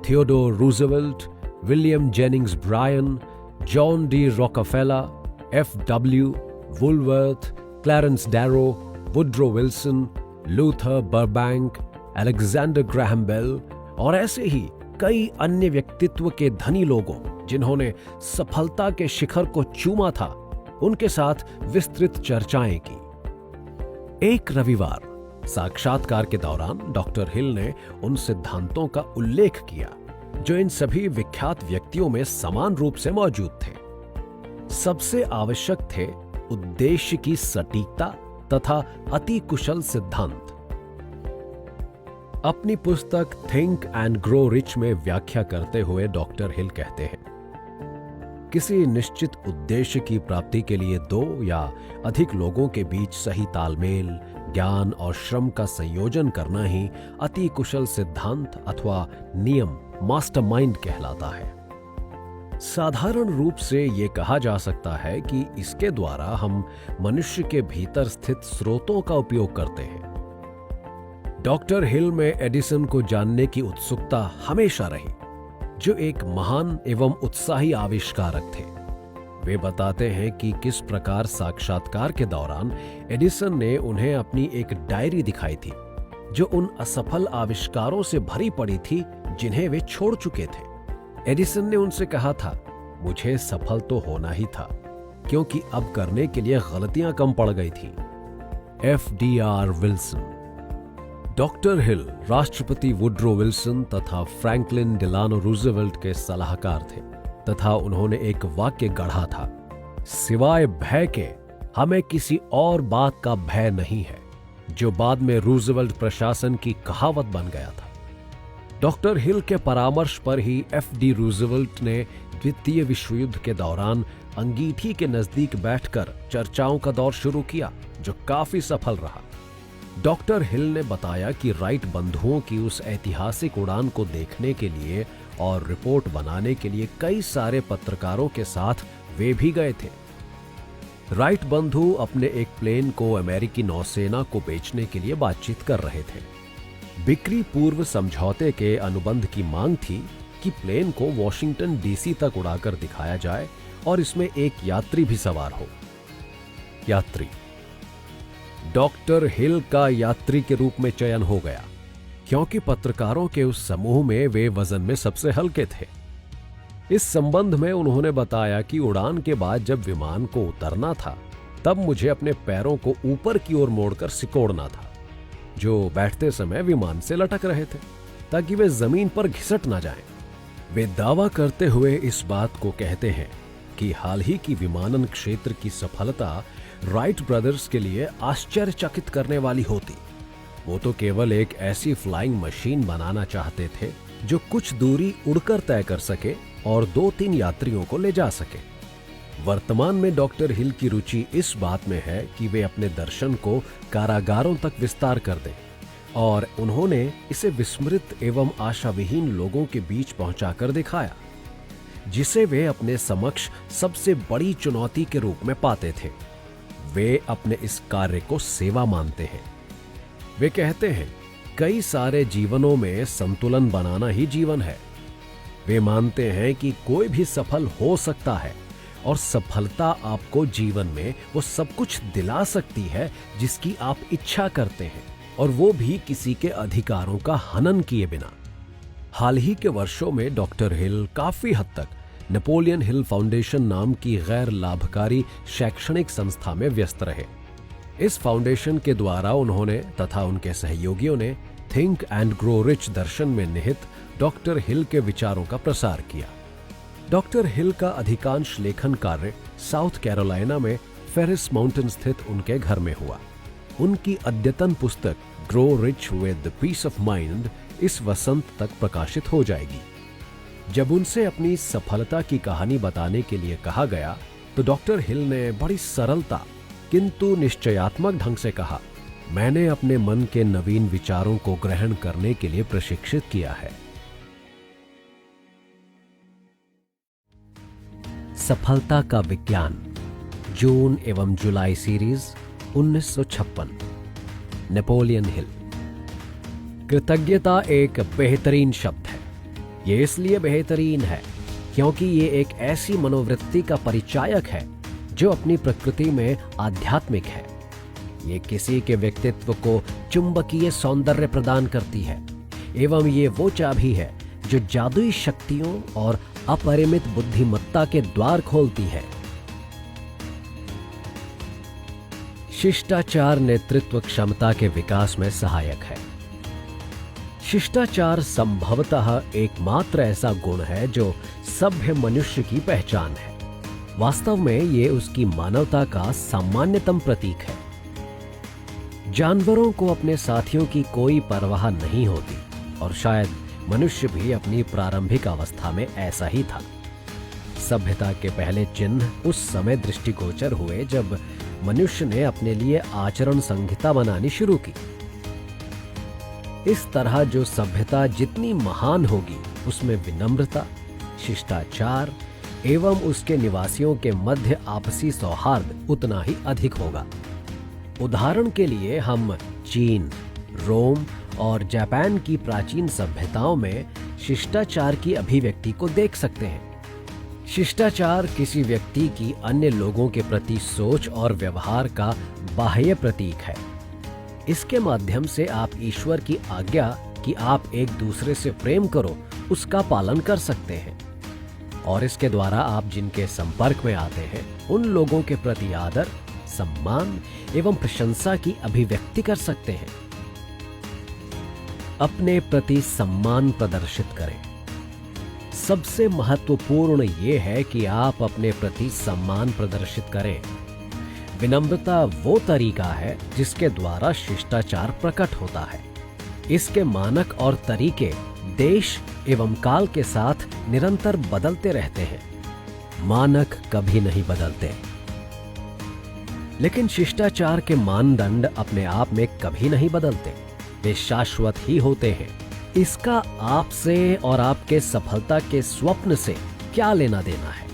Theodore Roosevelt, William Jennings Bryan, John D Rockefeller, F.W. Woolworth, Clarence Darrow, Woodrow Wilson, Luther Burbank, Alexander Graham Bell और ऐसे ही कई अन्य व्यक्तित्व के धनी लोगों जिन्होंने सफलता के शिखर को चूमा था, उनके साथ विस्तृत चर्चाएं की। एक रविवार साक्षात्कार के दौरान डॉक्टर हिल ने उन सिद्धांतों का उल्लेख किया जो इन सभी विख्यात व्यक्तियों में समान रूप से मौजूद थे। सबसे आवश्यक थे उद्देश्य की सटीकता तथा अति कुशल सिद्धांत। अपनी पुस्तक थिंक एंड ग्रो रिच में व्याख्या करते हुए डॉक्टर हिल कहते हैं, किसी निश्चित उद्देश्य की प्राप्ति के लिए 2 या अधिक लोगों के बीच सही तालमेल, ज्ञान और श्रम का संयोजन करना ही अति कुशल सिद्धांत अथवा नियम मास्टरमाइंड कहलाता है। साधारण रूप से ये कहा जा सकता है कि इसके द्वारा हम मनुष्य के भीतर स्थित स्रोतों का उपयोग करते हैं। डॉक्टर हिल में एडिसन को जानने की उत्सुकता हमेशा रही, जो एक महान एवं उत्साही आविष्कारक थे। वे बताते हैं कि किस प्रकार साक्षात्कार के दौरान एडिसन ने उन्हें अपनी एक डायरी दिखाई थी, जो उन असफल आविष्कारों से भरी पड़ी थी जिन्हें वे छोड़ चुके थे। एडिसन ने उनसे कहा था, मुझे सफल तो होना ही था, क्योंकि अब करने के लिए गलतियां कम पड़ गई थी। FDR Wilson. डॉक्टर हिल राष्ट्रपति वुड्रो विल्सन तथा फ्रैंकलिन डिलानो रूजवेल्ट के सलाहकार थे तथा उन्होंने एक वाक्य गढ़ा था, सिवाय भय के हमें किसी और बात का भय नहीं है, जो बाद में रूजवेल्ट प्रशासन की कहावत बन गया था। डॉक्टर हिल के परामर्श पर ही FD रूजवेल्ट ने द्वितीय विश्व युद्ध के दौरान अंगीठी के नजदीक बैठकर चर्चाओं का दौर शुरू किया, जो काफी सफल रहा। डॉक्टर हिल ने बताया कि राइट बंधुओं की उस ऐतिहासिक उड़ान को देखने के लिए और रिपोर्ट बनाने के लिए कई सारे पत्रकारों के साथ वे भी गए थे। राइट बंधु अपने एक प्लेन को अमेरिकी नौसेना को बेचने के लिए बातचीत कर रहे थे। बिक्री पूर्व समझौते के अनुबंध की मांग थी कि प्लेन को वॉशिंगटन DC तक उड़ाकर दिखाया जाए और इसमें एक यात्री भी सवार हो। यात्री डॉक्टर हिल का यात्री के रूप में चयन हो गया, क्योंकि पत्रकारों के उस समूह में वे वजन में सबसे हल्के थे। इस संबंध में उन्होंने बताया कि उड़ान के बाद जब विमान को उतरना था, तब मुझे अपने पैरों को ऊपर की ओर मोड़कर सिकोड़ना था, जो बैठते समय विमान से लटक रहे थे, ताकि वे जमीन पर घिसट ना जाएं। वे दावा करते हुए इस बात को कहते हैं कि हाल ही की विमानन क्षेत्र की सफलता राइट ब्रदर्स के लिए आश्चर्यचकित करने वाली होती। वो तो केवल एक ऐसी फ्लाइंग मशीन बनाना चाहते थे जो कुछ दूरी उड़कर तय कर सके और 2-3 यात्रियों को ले जा सके। वर्तमान में डॉक्टर हिल की रुचि इस बात में है कि वे अपने दर्शन को कारागारों तक विस्तार कर दें, और उन्होंने इसे विस्मृत एवं आशाविहीन लोगों के बीच पहुंचाकर दिखाया, जिसे वे अपने समक्ष सबसे बड़ी चुनौती के रूप में पाते थे। वे अपने इस कार्य को सेवा मानते हैं। वे कहते हैं, कई सारे जीवनों में संतुलन बनाना ही जीवन है। वे मानते हैं कि कोई भी सफल हो सकता है, और सफलता आपको जीवन में वो सब कुछ दिला सकती है जिसकी आप इच्छा करते हैं, और वो भी किसी के अधिकारों का हनन किए बिना। हाल ही के वर्षों में डॉक्टर हिल काफी हद तक नेपोलियन हिल फाउंडेशन नाम की गैर लाभकारी शैक्षणिक संस्था में व्यस्त रहे। इस फाउंडेशन के द्वारा उन्होंने तथा उनके सहयोगियों ने थिंक एंड ग्रो रिच दर्शन में निहित डॉक्टर हिल के विचारों का प्रसार किया। डॉक्टर हिल का अधिकांश लेखन कार्य साउथ कैरोलिना में फेरिस माउंटेन स्थित उनके घर में हुआ। उनकी अद्यतन पुस्तक grow rich with piece of mind इस वसंत तक प्रकाशित हो जाएगी। जब उनसे अपनी सफलता की कहानी बताने के लिए कहा गया, तो डॉक्टर हिल ने बड़ी सरलता किंतु निश्चयात्मक ढंग से कहा, मैंने अपने मन के नवीन विचारों को ग्रहण करने के लिए प्रशिक्षित किया है। सफलता का विज्ञान, जून एवं जुलाई सीरीज, 1956। Napoleon Hill. कृतज्ञता एक बेहतरीन शब्द है। ये इसलिए बेहतरीन है क्योंकि ये एक ऐसी मनोवृत्ति का परिचायक है जो अपनी प्रकृति में आध्यात्मिक है। ये किसी के व्यक्तित्व को चुंबकीय सौंदर्य प्रदान करती है, एवं ये वो चाबी है जो जादुई शक्तियों और अपरिमित बुद्धिमत्ता के द्वार खोलती है। शिष्टाचार नेतृत्व क्षमता के विकास में सहायक है। शिष्टाचार संभवतः एकमात्र ऐसा गुण है जो सभ्य मनुष्य की पहचान है। वास्तव में ये उसकी मानवता का सामान्यतम प्रतीक है। जानवरों को अपने साथियों की कोई परवाह नहीं होती, और शायद मनुष्य भी अपनी प्रारंभिक अवस्था में ऐसा ही था। सभ्यता के पहले चिन्ह उस समय दृष्टिगोचर हुए जब मनुष्य ने अपने लिए आचरण संहिता बनानी शुरू की। इस तरह जो सभ्यता जितनी महान होगी, उसमें विनम्रता, शिष्टाचार, एवं उसके निवासियों के मध्य आपसी सौहार्द उतना ही अधिक होगा। उदाहरण के लिए हम चीन, रोम और जापान की प्राचीन सभ्यताओं में शिष्टाचार की अभिव्यक्ति को देख सकते हैं। शिष्टाचार किसी व्यक्ति की अन्य लोगों के प्रति सोच और व्यवहार का बाह्य प्रतीक है। इसके माध्यम से आप ईश्वर की आज्ञा कि आप एक दूसरे से प्रेम करो उसका पालन कर सकते हैं, और इसके द्वारा आप जिनके संपर्क में आते हैं उन लोगों के प्रति आदर, सम्मान एवं प्रशंसा की अभिव्यक्ति कर सकते हैं। अपने प्रति सम्मान प्रदर्शित करें। सबसे महत्वपूर्ण यह है कि आप अपने प्रति सम्मान प्रदर्शित करें। विनम्रता वो तरीका है जिसके द्वारा शिष्टाचार प्रकट होता है। इसके मानक और तरीके देश एवं काल के साथ निरंतर बदलते रहते हैं। मानक कभी नहीं बदलते, लेकिन शिष्टाचार के मानदंड अपने आप में कभी नहीं बदलते, वे शाश्वत ही होते हैं। इसका आपसे और आपके सफलता के स्वप्न से क्या लेना देना है?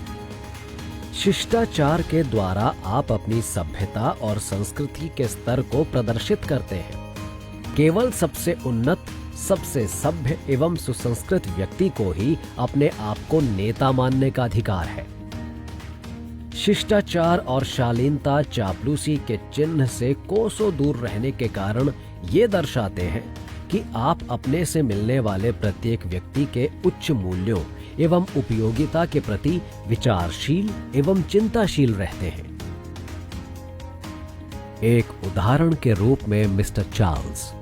शिष्टाचार के द्वारा आप अपनी सभ्यता और संस्कृति के स्तर को प्रदर्शित करते हैं। केवल सबसे उन्नत, सबसे सभ्य एवं सुसंस्कृत व्यक्ति को ही अपने आप को नेता मानने का अधिकार है। शिष्टाचार और शालीनता चापलूसी के चिन्ह से कोसों दूर रहने के कारण ये दर्शाते हैं कि आप अपने से मिलने वाले प्रत्येक व्यक्ति के उच्च मूल्यों एवं उपयोगिता के प्रति विचारशील एवं चिंताशील रहते हैं। एक उदाहरण के रूप में मिस्टर चार्ल्स।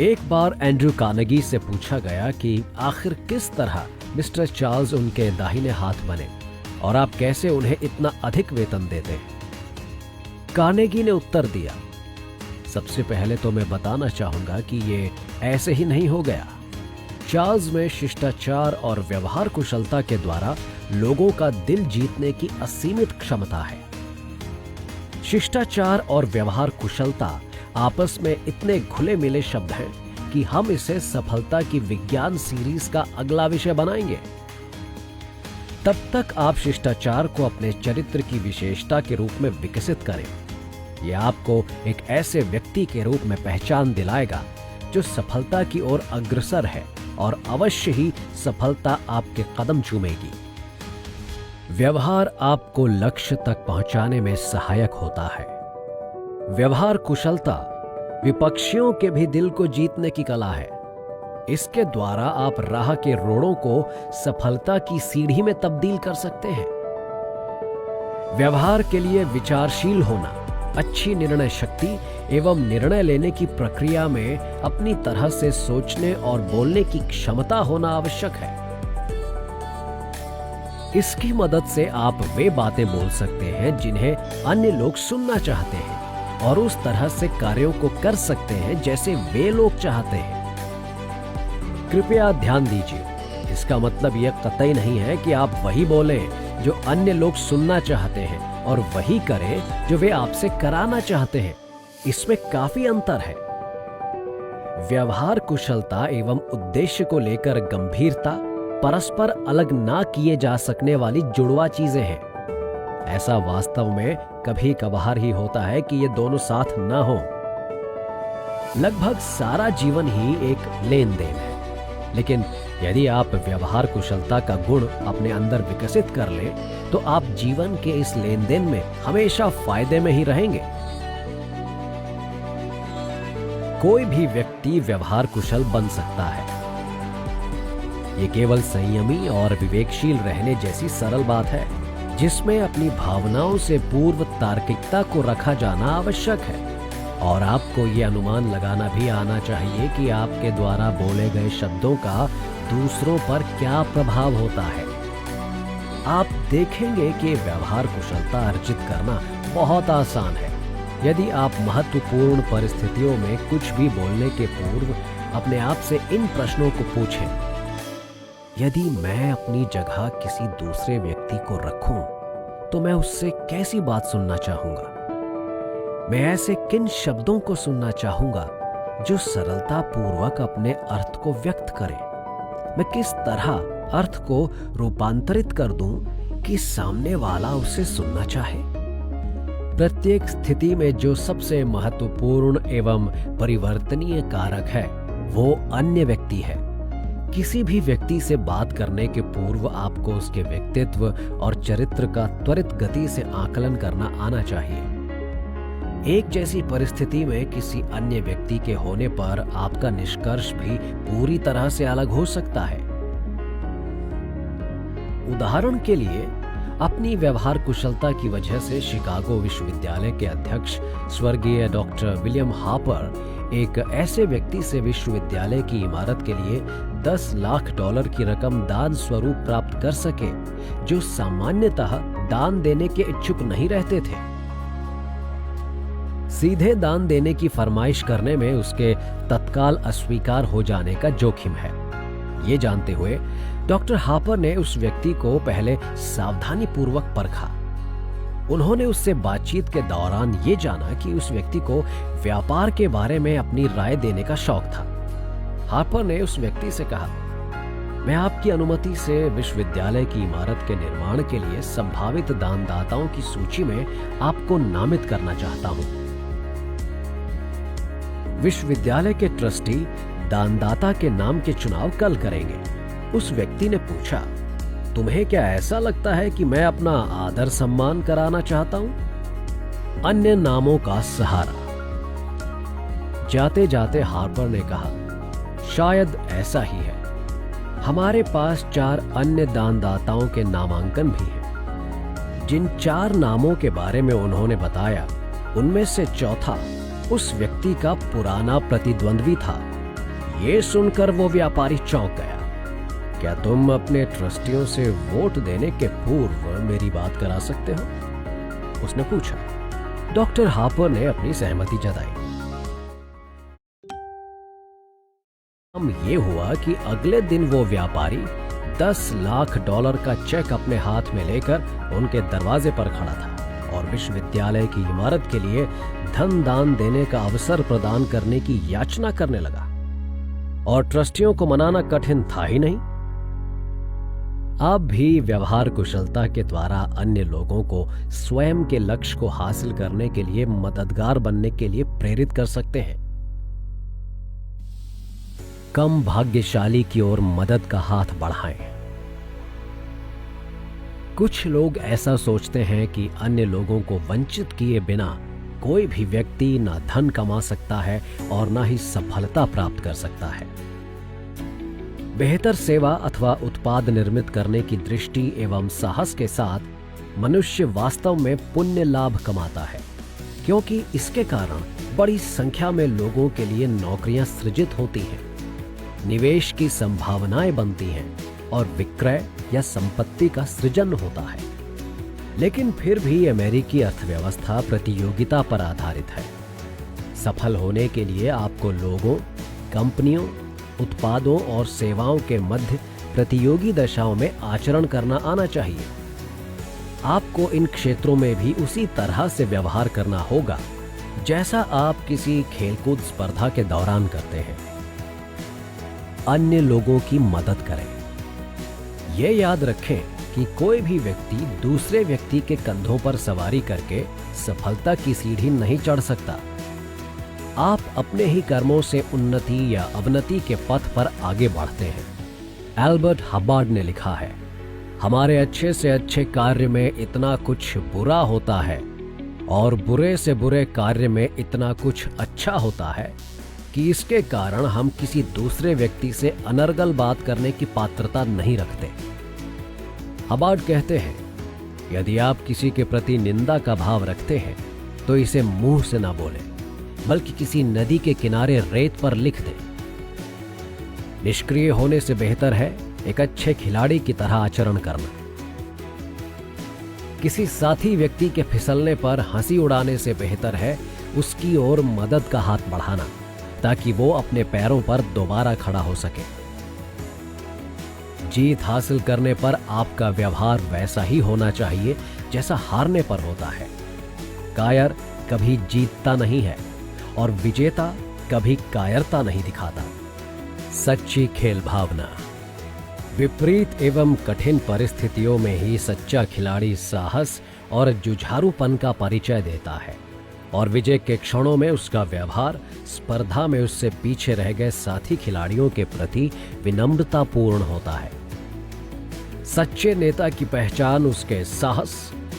एक बार एंड्रयू कार्नेगी से पूछा गया कि आखिर किस तरह मिस्टर चार्ल्स उनके दाहिने हाथ बने और आप कैसे उन्हें इतना अधिक वेतन देते हैं। कार्नेगी ने उत्तर दिया, सबसे पहले तो मैं बताना चाहूंगा कि ये ऐसे ही नहीं हो गया। चार्ल्स में शिष्टाचार और व्यवहार कुशलता के द्वारा लोगों का दिल जीतने की असीमित क्षमता है। शिष्टाचार और व्यवहार कुशलता आपस में इतने घुले मिले शब्द हैं कि हम इसे सफलता की विज्ञान सीरीज का अगला विषय बनाएंगे। तब तक आप शिष्टाचार को अपने चरित्र की विशेषता के रूप में विकसित करें। यह आपको एक ऐसे व्यक्ति के रूप में पहचान दिलाएगा जो सफलता की ओर अग्रसर है, और अवश्य ही सफलता आपके कदम चूमेगी। व्यवहार आपको लक्ष्य तक पहुंचाने में सहायक होता है। व्यवहार कुशलता विपक्षियों के भी दिल को जीतने की कला है। इसके द्वारा आप राह के रोड़ों को सफलता की सीढ़ी में तब्दील कर सकते हैं। व्यवहार के लिए विचारशील होना, अच्छी निर्णय शक्ति एवं निर्णय लेने की प्रक्रिया में अपनी तरह से सोचने और बोलने की क्षमता होना आवश्यक है। इसकी मदद से आप वे बातें बोल सकते हैं जिन्हें अन्य लोग सुनना चाहते हैं, और उस तरह से कार्यों को कर सकते हैं जैसे वे लोग चाहते हैं। कृपया ध्यान दीजिए, इसका मतलब यह कतई नहीं है कि आप वही बोलें जो अन्य लोग सुनना चाहते हैं और वही करें जो वे आपसे कराना चाहते हैं। इसमें काफी अंतर है। व्यवहार कुशलता एवं उद्देश्य को लेकर गंभीरता परस्पर अलग ना किए जा सकने वाली जुड़वा चीजें हैं। ऐसा वास्तव में कभी कभार ही होता है कि ये दोनों साथ ना हो। लगभग सारा जीवन ही एक लेन देन है, लेकिन यदि आप व्यवहार कुशलता का गुण अपने अंदर विकसित कर लें तो आप जीवन के इस लेन देन में हमेशा फायदे में ही रहेंगे। कोई भी व्यक्ति व्यवहार कुशल बन सकता है। ये केवल संयमी और विवेकशील रहने जैसी सरल बात है, जिसमें अपनी भावनाओं से पूर्व तार्किकता को रखा जाना आवश्यक है, और आपको ये अनुमान लगाना भी आना चाहिए कि आपके द्वारा बोले गए शब्दों का दूसरों पर क्या प्रभाव होता है। आप देखेंगे कि व्यवहार कुशलता अर्जित करना बहुत आसान है यदि आप महत्वपूर्ण परिस्थितियों में कुछ भी बोलने के पूर्व अपने आप से इन प्रश्नों को पूछें। यदि मैं अपनी जगह किसी दूसरे व्यक्ति को रखूं, तो मैं उससे कैसी बात सुनना चाहूंगा? मैं ऐसे किन शब्दों को सुनना चाहूंगा जो सरलता पूर्वक अपने अर्थ को व्यक्त करें? मैं किस तरह अर्थ को रूपांतरित कर दूं कि सामने वाला उसे सुनना चाहे। प्रत्येक स्थिति में जो सबसे महत्वपूर्ण एवं परिवर्तनीय कारक है वो अन्य व्यक्ति है। किसी भी व्यक्ति से बात करने के पूर्व आपको उसके व्यक्तित्व और चरित्र का त्वरित गति से आकलन करना आना चाहिए। एक जैसी परिस्थिति में किसी अन्य व्यक्ति के होने पर आपका निष्कर्ष भी पूरी तरह से अलग हो सकता है। उदाहरण के लिए, अपनी व्यवहार कुशलता की वजह से शिकागो विश्वविद्यालय के अध्यक्ष स्वर्गीय डॉक्टर विलियम हापर एक ऐसे व्यक्ति से विश्वविद्यालय की इमारत के लिए $10 लाख की रकम दान स्वरूप प्राप्त कर सके, जो सामान्यतः दान देने के इच्छुक नहीं रहते थे। सीधे दान देने की फरमाइश करने में उसके तत्काल अस्वीकार हो जाने का जोखिम है। ये जानते हुए डॉक्टर हापर ने उस व्यक्ति को पहले सावधानी पूर्वक परखा। उन्होंने उससे बातचीत के दौरान ये जाना कि उस व्यक्ति को व्यापार के बारे में अपनी राय देने का शौक था। हापर ने उस व्यक्ति से कहा, मैं आपकी अनुमति से विश्वविद्यालय की इमारत के निर्माण के लिए संभावित दानदाताओं की सूची में आपको नामित करना चाहता हूं। विश्वविद्यालय के ट्रस्टी दानदाता के नाम के चुनाव कल करेंगे। उस व्यक्ति ने पूछा, तुम्हें क्या ऐसा लगता है कि मैं अपना आदर सम्मान कराना चाहता हूं? अन्य नामों का सहारा। जाते जाते हार्पर ने कहा, शायद ऐसा ही है। हमारे पास 4 अन्य दानदाताओं के नामांकन भी हैं। जिन 4 नामों के बारे में उन्होंने बताया, उनमें से चौथा उस व्यक्ति का पुराना प्रतिद्वंद्वी था। ये सुनकर वो व्यापारी चौंक गया। क्या तुम अपने ट्रस्टियों से वोट देने के पूर्व मेरी बात करा सकते हो? उसने पूछा। डॉक्टर हापर ने अपनी सहमति जताई। हम ये हुआ कि अगले दिन वो व्यापारी $10 लाख का चेक अपने हाथ में लेकर उनके दरवाजे पर खड़ा था और विश्वविद्यालय की इमारत के लिए धन दान देने का अवसर प्रदान करने की याचना करने लगा। और ट्रस्टियों को मनाना कठिन था ही नहीं। आप भी व्यवहार कुशलता के द्वारा अन्य लोगों को स्वयं के लक्ष्य को हासिल करने के लिए मददगार बनने के लिए प्रेरित कर सकते हैं। कम भाग्यशाली की ओर मदद का हाथ बढ़ाएं। कुछ लोग ऐसा सोचते हैं कि अन्य लोगों को वंचित किए बिना कोई भी व्यक्ति ना धन कमा सकता है और ना ही सफलता प्राप्त कर सकता है। बेहतर सेवा अथवा उत्पाद निर्मित करने की दृष्टि एवं साहस के साथ मनुष्य वास्तव में पुण्य लाभ कमाता है, क्योंकि इसके कारण बड़ी संख्या में लोगों के लिए नौकरियां सृजित होती हैं, निवेश की संभावनाएं बनती हैं और विक्रय या संपत्ति का सृजन होता है। लेकिन फिर भी अमेरिकी अर्थव्यवस्था प्रतियोगिता पर आधारित है। सफल होने के लिए आपको लोगों, कंपनियों, उत्पादों और सेवाओं के मध्य प्रतियोगी दशाओं में आचरण करना आना चाहिए। आपको इन क्षेत्रों में भी उसी तरह से व्यवहार करना होगा जैसा आप किसी खेलकूद स्पर्धा के दौरान करते हैं। अन्य लोगों की मदद करें। यह याद रखें कि कोई भी व्यक्ति दूसरे व्यक्ति के कंधों पर सवारी करके सफलता की सीढ़ी नहीं चढ़ सकता। आप अपने ही कर्मों से उन्नति या अवनति के पथ पर आगे बढ़ते हैं। एल्बर्ट हबार्ड ने लिखा है, हमारे अच्छे से अच्छे कार्य में इतना कुछ बुरा होता है और बुरे से बुरे कार्य में इतना कुछ अच्छा होता है कि इसके कारण हम किसी दूसरे व्यक्ति से अनर्गल बात करने की पात्रता नहीं रखते। हबार्ड कहते हैं, यदि आप किसी के प्रति निंदा का भाव रखते हैं तो इसे मुंह से ना बोलें, बल्कि किसी नदी के किनारे रेत पर लिख दें। निष्क्रिय होने से बेहतर है एक अच्छे खिलाड़ी की तरह आचरण करना। किसी साथी व्यक्ति के फिसलने पर हंसी उड़ाने से बेहतर है उसकी ओर मदद का हाथ बढ़ाना, ताकि वो अपने पैरों पर दोबारा खड़ा हो सके। जीत हासिल करने पर आपका व्यवहार वैसा ही होना चाहिए जैसा हारने पर होता है। कायर कभी जीतता नहीं है और विजेता कभी कायरता नहीं दिखाता। सच्ची खेल भावना। विपरीत एवं कठिन परिस्थितियों में ही सच्चा खिलाड़ी साहस और जुझारूपन का परिचय देता है और विजय के क्षणों में उसका व्यवहार स्पर्धा में उससे पीछे रह गए साथी खिलाड़ियों के प्रति विनम्रतापूर्ण होता है। सच्चे नेता की पहचान उसके साहस,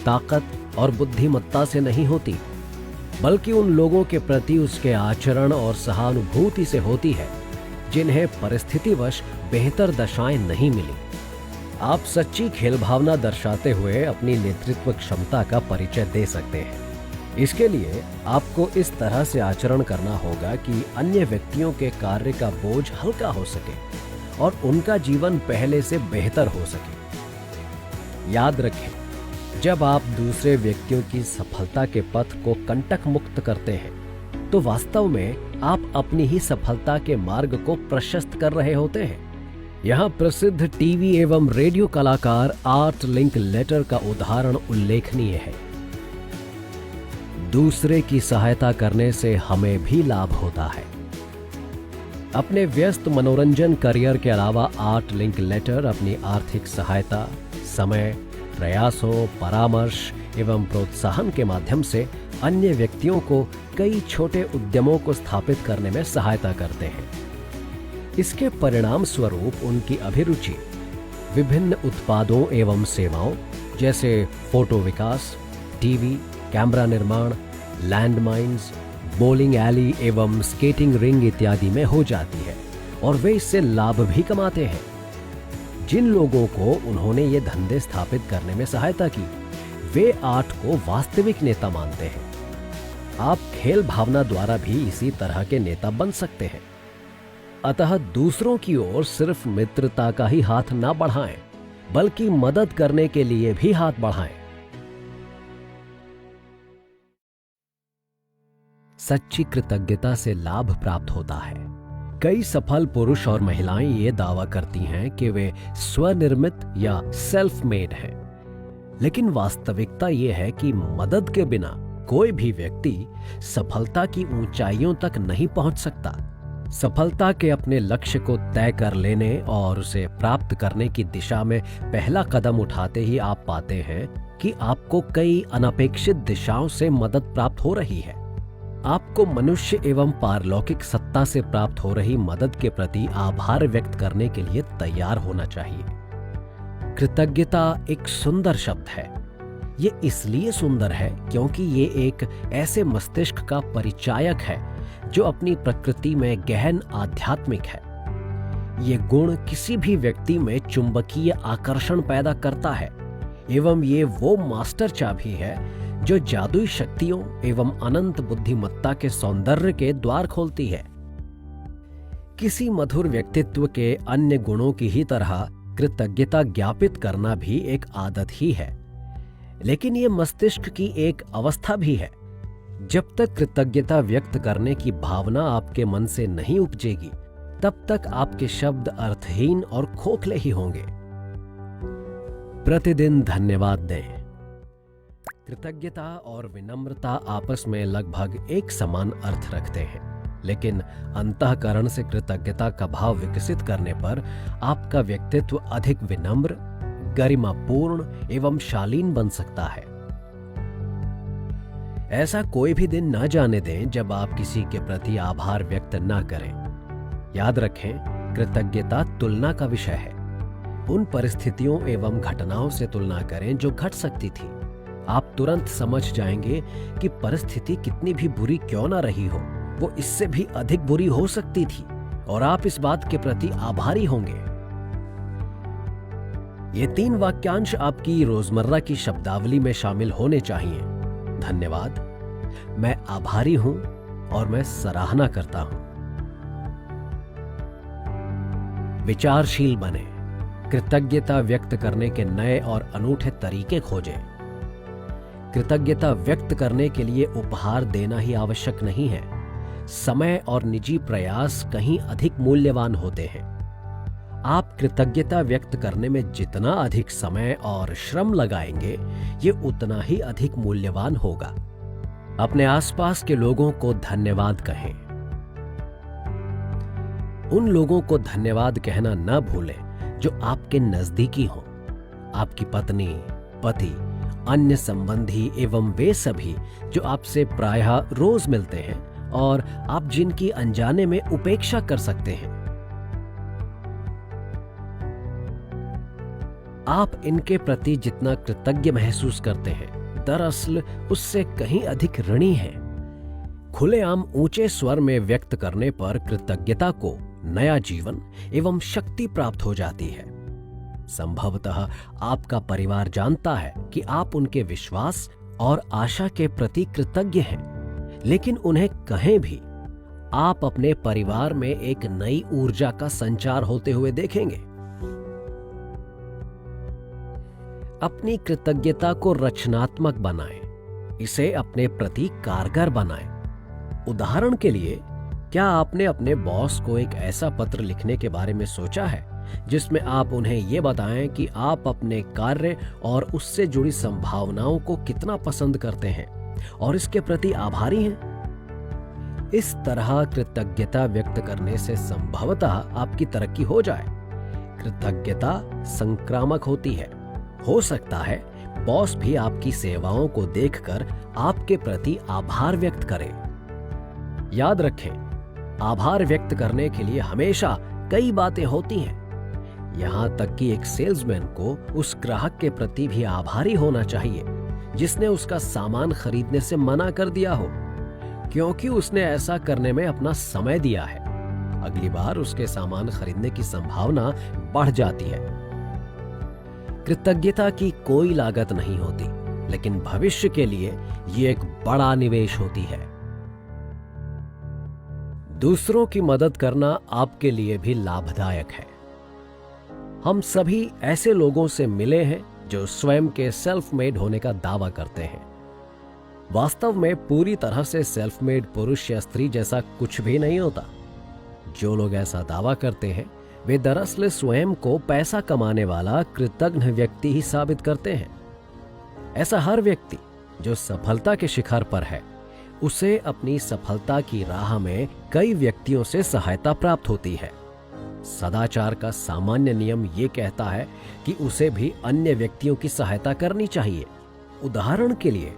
ताकत और बुद्धिमत्ता से नहीं होती, बल्कि उन लोगों के प्रति उसके आचरण और सहानुभूति से होती है जिन्हें परिस्थितिवश बेहतर दशाएं नहीं मिली। आप सच्ची खेल भावना दर्शाते हुए अपनी नेतृत्व क्षमता का परिचय दे सकते हैं। इसके लिए आपको इस तरह से आचरण करना होगा कि अन्य व्यक्तियों के कार्य का बोझ हल्का हो सके और उनका जीवन पहले से बेहतर हो सके। याद रखें, जब आप दूसरे व्यक्तियों की सफलता के पथ को कंटक मुक्त करते हैं तो वास्तव में आप अपनी ही सफलता के मार्ग को प्रशस्त कर रहे होते हैं। यहाँ प्रसिद्ध टीवी एवं रेडियो कलाकार आर्ट लिंकलेटर का उदाहरण उल्लेखनीय है। दूसरे की सहायता करने से हमें भी लाभ होता है। अपने व्यस्त मनोरंजन करियर के अलावा आर्ट लिंकलेटर अपनी आर्थिक सहायता, समय, प्रयासों, परामर्श एवं प्रोत्साहन के माध्यम से अन्य व्यक्तियों को कई छोटे उद्यमों को स्थापित करने में सहायता करते हैं। इसके परिणाम स्वरूप उनकी अभिरुचि विभिन्न उत्पादों एवं सेवाओं जैसे फोटो विकास, टीवी, कैमरा निर्माण, लैंडमाइंस, बोलिंग एली एवं स्केटिंग रिंग इत्यादि में हो जाती है और वे इससे लाभ भी कमाते हैं। जिन लोगों को उन्होंने ये धंधे स्थापित करने में सहायता की, वे आर्ट को वास्तविक नेता मानते हैं। आप खेल भावना द्वारा भी इसी तरह के नेता बन सकते हैं। अतः दूसरों की ओर सिर्फ मित्रता का ही हाथ ना बढ़ाएं, बल्कि मदद करने के लिए भी हाथ बढ़ाएं। सच्ची कृतज्ञता से लाभ प्राप्त होता है। कई सफल पुरुष और महिलाएं ये दावा करती हैं कि वे स्वनिर्मित या सेल्फ मेड हैं, लेकिन वास्तविकता ये है कि मदद के बिना कोई भी व्यक्ति सफलता की ऊंचाइयों तक नहीं पहुंच सकता। सफलता के अपने लक्ष्य को तय कर लेने और उसे प्राप्त करने की दिशा में पहला कदम उठाते ही आप पाते हैं कि आपको कई अनपेक्षित दिशाओं से मदद प्राप्त हो रही है। आपको मनुष्य एवं पारलौकिक सत्ता से प्राप्त हो रही मदद के प्रति आभार व्यक्त करने के लिए तैयार होना चाहिए। कृतज्ञता एक सुंदर शब्द है। ये इसलिए सुंदर है क्योंकि ये एक ऐसे मस्तिष्क का परिचायक है जो अपनी प्रकृति में गहन आध्यात्मिक है। ये गुण किसी भी व्यक्ति में चुंबकीय आकर्षण पैदा करता है एवं ये वो मास्टर चाबी है जो जादुई शक्तियों एवं अनंत बुद्धिमत्ता के सौंदर्य के द्वार खोलती है। किसी मधुर व्यक्तित्व के अन्य गुणों की ही तरह कृतज्ञता ज्ञापित करना भी एक आदत ही है, लेकिन ये मस्तिष्क की एक अवस्था भी है। जब तक कृतज्ञता व्यक्त करने की भावना आपके मन से नहीं उपजेगी, तब तक आपके शब्द अर्थहीन और खोखले ही होंगे। प्रतिदिन धन्यवाद दें। कृतज्ञता और विनम्रता आपस में लगभग एक समान अर्थ रखते हैं, लेकिन अंतःकरण से कृतज्ञता का भाव विकसित करने पर आपका व्यक्तित्व अधिक विनम्र, गरिमापूर्ण एवं शालीन बन सकता है। ऐसा कोई भी दिन न जाने दें जब आप किसी के प्रति आभार व्यक्त न करें। याद रखें, कृतज्ञता तुलना का विषय है। उन परिस्थितियों एवं घटनाओं से तुलना करें जो घट सकती थी। आप तुरंत समझ जाएंगे कि परिस्थिति कितनी भी बुरी क्यों ना रही हो, वो इससे भी अधिक बुरी हो सकती थी और आप इस बात के प्रति आभारी होंगे। ये 3 वाक्यांश आपकी रोजमर्रा की शब्दावली में शामिल होने चाहिए। धन्यवाद, मैं आभारी हूं और मैं सराहना करता हूं। विचारशील बने। कृतज्ञता व्यक्त करने के नए और अनूठे तरीके खोजें। कृतज्ञता व्यक्त करने के लिए उपहार देना ही आवश्यक नहीं है। समय और निजी प्रयास कहीं अधिक मूल्यवान होते हैं। आप कृतज्ञता व्यक्त करने में जितना अधिक समय और श्रम लगाएंगे, ये उतना ही अधिक मूल्यवान होगा। अपने आसपास के लोगों को धन्यवाद कहें। उन लोगों को धन्यवाद कहना न भूलें जो आपके नजदीकी हों, आपकी पत्नी, पति, अन्य संबंधी एवं वे सभी जो आपसे प्रायः रोज मिलते हैं और आप जिनकी अनजाने में उपेक्षा कर सकते हैं। आप इनके प्रति जितना कृतज्ञ महसूस करते हैं, दरअसल उससे कहीं अधिक ऋणी हैं। खुलेआम ऊंचे स्वर में व्यक्त करने पर कृतज्ञता को नया जीवन एवं शक्ति प्राप्त हो जाती है। संभवतः आपका परिवार जानता है कि आप उनके विश्वास और आशा के प्रति कृतज्ञ हैं, लेकिन उन्हें कहें भी आप अपने परिवार में एक नई ऊर्जा का संचार होते हुए देखेंगे। अपनी कृतज्ञता को रचनात्मक बनाएं, इसे अपने प्रति कारगर बनाएं। उदाहरण के लिए, क्या आपने अपने बॉस को एक ऐसा पत्र लिखने के बारे में सोचा है जिसमें आप उन्हें यह बताएं कि आप अपने कार्य और उससे जुड़ी संभावनाओं को कितना पसंद करते हैं और इसके प्रति आभारी हैं? इस तरह कृतज्ञता व्यक्त करने से संभवतः आपकी तरक्की हो जाए। कृतज्ञता संक्रामक होती है। हो सकता है बॉस भी आपकी सेवाओं को देखकर आपके प्रति आभार व्यक्त करे। याद रखें, आभार व्यक्त करने के लिए हमेशा कई बातें होती हैं। यहां तक कि एक सेल्समैन को उस ग्राहक के प्रति भी आभारी होना चाहिए जिसने उसका सामान खरीदने से मना कर दिया हो, क्योंकि उसने ऐसा करने में अपना समय दिया है। अगली बार उसके सामान खरीदने की संभावना बढ़ जाती है। कृतज्ञता की कोई लागत नहीं होती, लेकिन भविष्य के लिए ये एक बड़ा निवेश होती है। दूसरों की मदद करना आपके लिए भी लाभदायक है। हम सभी ऐसे लोगों से मिले हैं जो स्वयं के सेल्फ मेड होने का दावा करते हैं। वास्तव में पूरी तरह से सेल्फ मेड पुरुष या स्त्री जैसा कुछ भी नहीं होता। जो लोग ऐसा दावा करते हैं वे दरअसल स्वयं को पैसा कमाने वाला कृतज्ञ व्यक्ति ही साबित करते हैं। ऐसा हर व्यक्ति जो सफलता के शिखर पर है, उसे अपनी सफलता की राह में कई व्यक्तियों से सहायता प्राप्त होती है। सदाचार का सामान्य नियम ये कहता है कि उसे भी अन्य व्यक्तियों की सहायता करनी चाहिए। उदाहरण के लिए,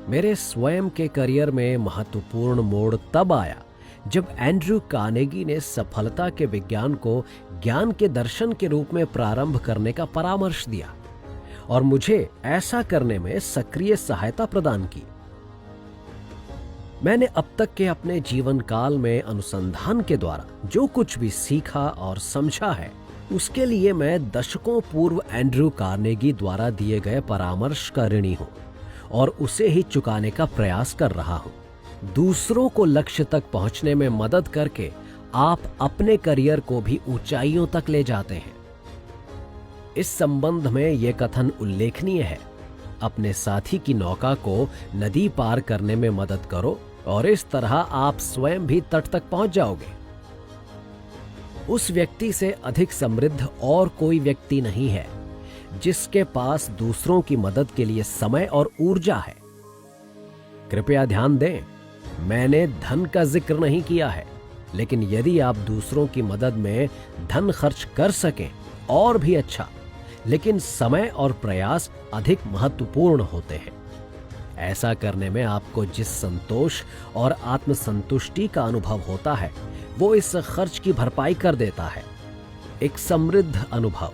मेरे स्वयं के करियर में महत्वपूर्ण मोड़ तब आया जब एंड्रयू कार्नेगी ने सफलता के विज्ञान को ज्ञान के दर्शन के रूप में प्रारंभ करने का परामर्श दिया और मुझे ऐसा करने में सक्रिय सहायता प्रदान की। मैंने अब तक के अपने जीवन काल में अनुसंधान के द्वारा जो कुछ भी सीखा और समझा है, उसके लिए मैं दशकों पूर्व एंड्रयू कार्नेगी द्वारा दिए गए परामर्श का ऋणी हूं और उसे ही चुकाने का प्रयास कर रहा हूं। दूसरों को लक्ष्य तक पहुंचने में मदद करके आप अपने करियर को भी ऊंचाइयों तक ले जाते हैं। इस संबंध में यह कथन उल्लेखनीय है, अपने साथी की नौका को नदी पार करने में मदद करो और इस तरह आप स्वयं भी तट तक पहुंच जाओगे। उस व्यक्ति से अधिक समृद्ध और कोई व्यक्ति नहीं है जिसके पास दूसरों की मदद के लिए समय और ऊर्जा है। कृपया ध्यान दें, मैंने धन का जिक्र नहीं किया है, लेकिन यदि आप दूसरों की मदद में धन खर्च कर सकें और भी अच्छा, लेकिन समय और प्रयास अधिक महत्वपूर्ण होते हैं। ऐसा करने में आपको जिस संतोष और आत्मसंतुष्टि का अनुभव होता है, वो इस खर्च की भरपाई कर देता है। एक समृद्ध अनुभव।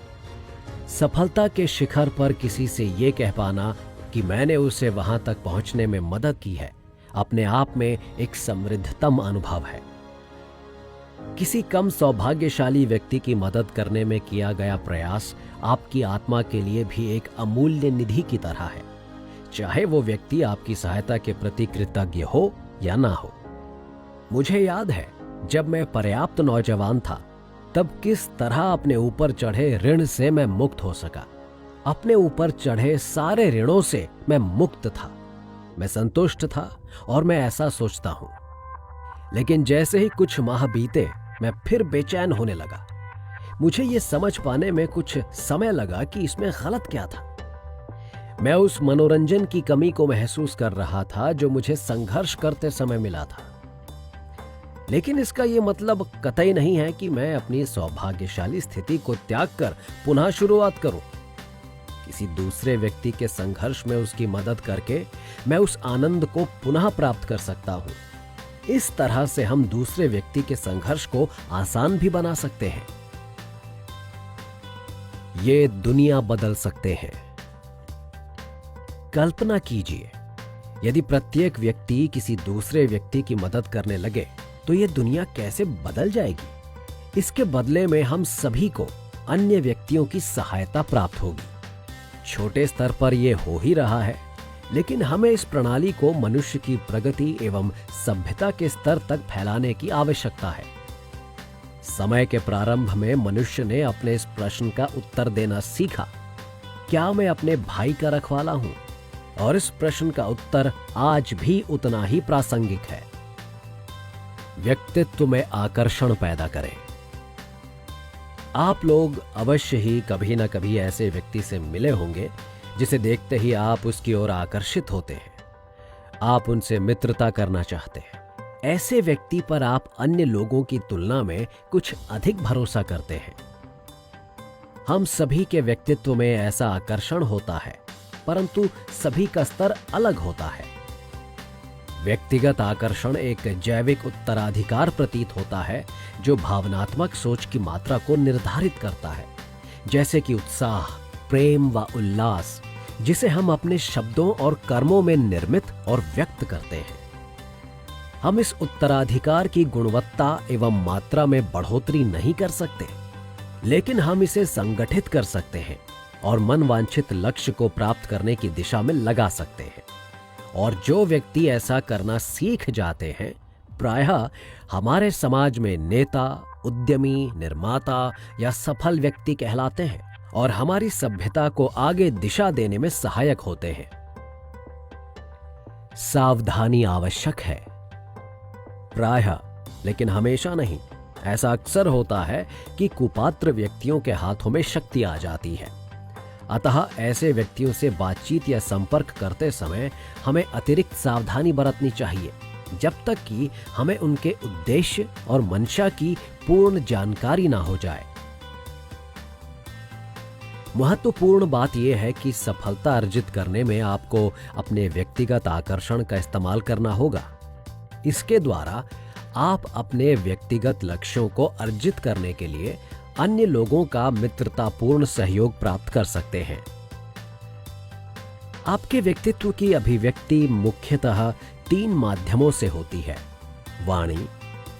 सफलता के शिखर पर किसी से ये कह पाना कि मैंने उसे वहां तक पहुंचने में मदद की है, अपने आप में एक समृद्धतम अनुभव है। किसी कम सौभाग्यशाली व्यक्ति की मदद करने में किया गया प्रयास आपकी आत्मा के लिए भी एक अमूल्य निधि की तरह है, चाहे वो व्यक्ति आपकी सहायता के प्रति कृतज्ञ हो या ना हो। मुझे याद है, जब मैं पर्याप्त नौजवान था, तब किस तरह अपने ऊपर चढ़े ऋण से मैं मुक्त हो सका। अपने ऊपर चढ़े सारे ऋणों से मैं मुक्त था। मैं संतुष्ट था और मैं ऐसा सोचता हूं। लेकिन जैसे ही कुछ माह बीते, मैं फिर बेचैन होने लगा। मुझे ये समझ पाने में कुछ समय लगा कि इसमें गलत क्या था। मैं उस मनोरंजन की कमी को महसूस कर रहा था जो मुझे संघर्ष करते समय मिला था। लेकिन इसका ये मतलब कतई नहीं है कि मैं अपनी सौभाग्यशाली स्थिति को त्याग कर पुनः शुरुआत करूं। किसी दूसरे व्यक्ति के संघर्ष में उसकी मदद करके मैं उस आनंद को पुनः प्राप्त कर सकता हूं। इस तरह से हम दूसरे व्यक्ति के संघर्ष को आसान भी बना सकते हैं। ये दुनिया बदल सकते हैं। कल्पना कीजिए, यदि प्रत्येक व्यक्ति किसी दूसरे व्यक्ति की मदद करने लगे तो ये दुनिया कैसे बदल जाएगी। इसके बदले में हम सभी को अन्य व्यक्तियों की सहायता प्राप्त होगी। छोटे स्तर पर यह हो ही रहा है, लेकिन हमें इस प्रणाली को मनुष्य की प्रगति एवं सभ्यता के स्तर तक फैलाने की आवश्यकता है। समय के प्रारंभ में मनुष्य ने अपने इस प्रश्न का उत्तर देना सीखा, क्या मैं अपने भाई का रखवाला हूं? और इस प्रश्न का उत्तर आज भी उतना ही प्रासंगिक है। व्यक्तित्व में आकर्षण पैदा करें। आप लोग अवश्य ही कभी न कभी ऐसे व्यक्ति से मिले होंगे जिसे देखते ही आप उसकी ओर आकर्षित होते हैं। आप उनसे मित्रता करना चाहते हैं। ऐसे व्यक्ति पर आप अन्य लोगों की तुलना में कुछ अधिक भरोसा करते हैं। हम सभी के व्यक्तित्व में ऐसा आकर्षण होता है, परंतु सभी का स्तर अलग होता है। व्यक्तिगत आकर्षण एक जैविक उत्तराधिकार प्रतीत होता है जो भावनात्मक सोच की मात्रा को निर्धारित करता है, जैसे कि उत्साह, प्रेम व उल्लास, जिसे हम अपने शब्दों और कर्मों में निर्मित और व्यक्त करते हैं। हम इस उत्तराधिकार की गुणवत्ता एवं मात्रा में बढ़ोतरी नहीं कर सकते, लेकिन हम इसे संगठित कर सकते हैं और मनवांछित लक्ष्य को प्राप्त करने की दिशा में लगा सकते हैं। और जो व्यक्ति ऐसा करना सीख जाते हैं, प्रायः हमारे समाज में नेता, उद्यमी, निर्माता या सफल व्यक्ति कहलाते हैं और हमारी सभ्यता को आगे दिशा देने में सहायक होते हैं। सावधानी आवश्यक है। प्रायः, लेकिन हमेशा नहीं, ऐसा अक्सर होता है कि कुपात्र व्यक्तियों के हाथों में शक्ति आ जाती है। अतः ऐसे व्यक्तियों से बातचीत या संपर्क करते समय हमें अतिरिक्त सावधानी बरतनी चाहिए, जब तक कि हमें उनके उद्देश्य और मंशा की पूर्ण जानकारी ना हो जाए। महत्वपूर्ण बात यह है कि सफलता अर्जित करने में आपको अपने व्यक्तिगत आकर्षण का इस्तेमाल करना होगा। इसके द्वारा आप अपने व्यक्तिगत लक्ष्यों को अर्जित करने के लिए अन्य लोगों का मित्रतापूर्ण सहयोग प्राप्त कर सकते हैं। आपके व्यक्तित्व की अभिव्यक्ति मुख्यतः 3 माध्यमों से होती है: वाणी,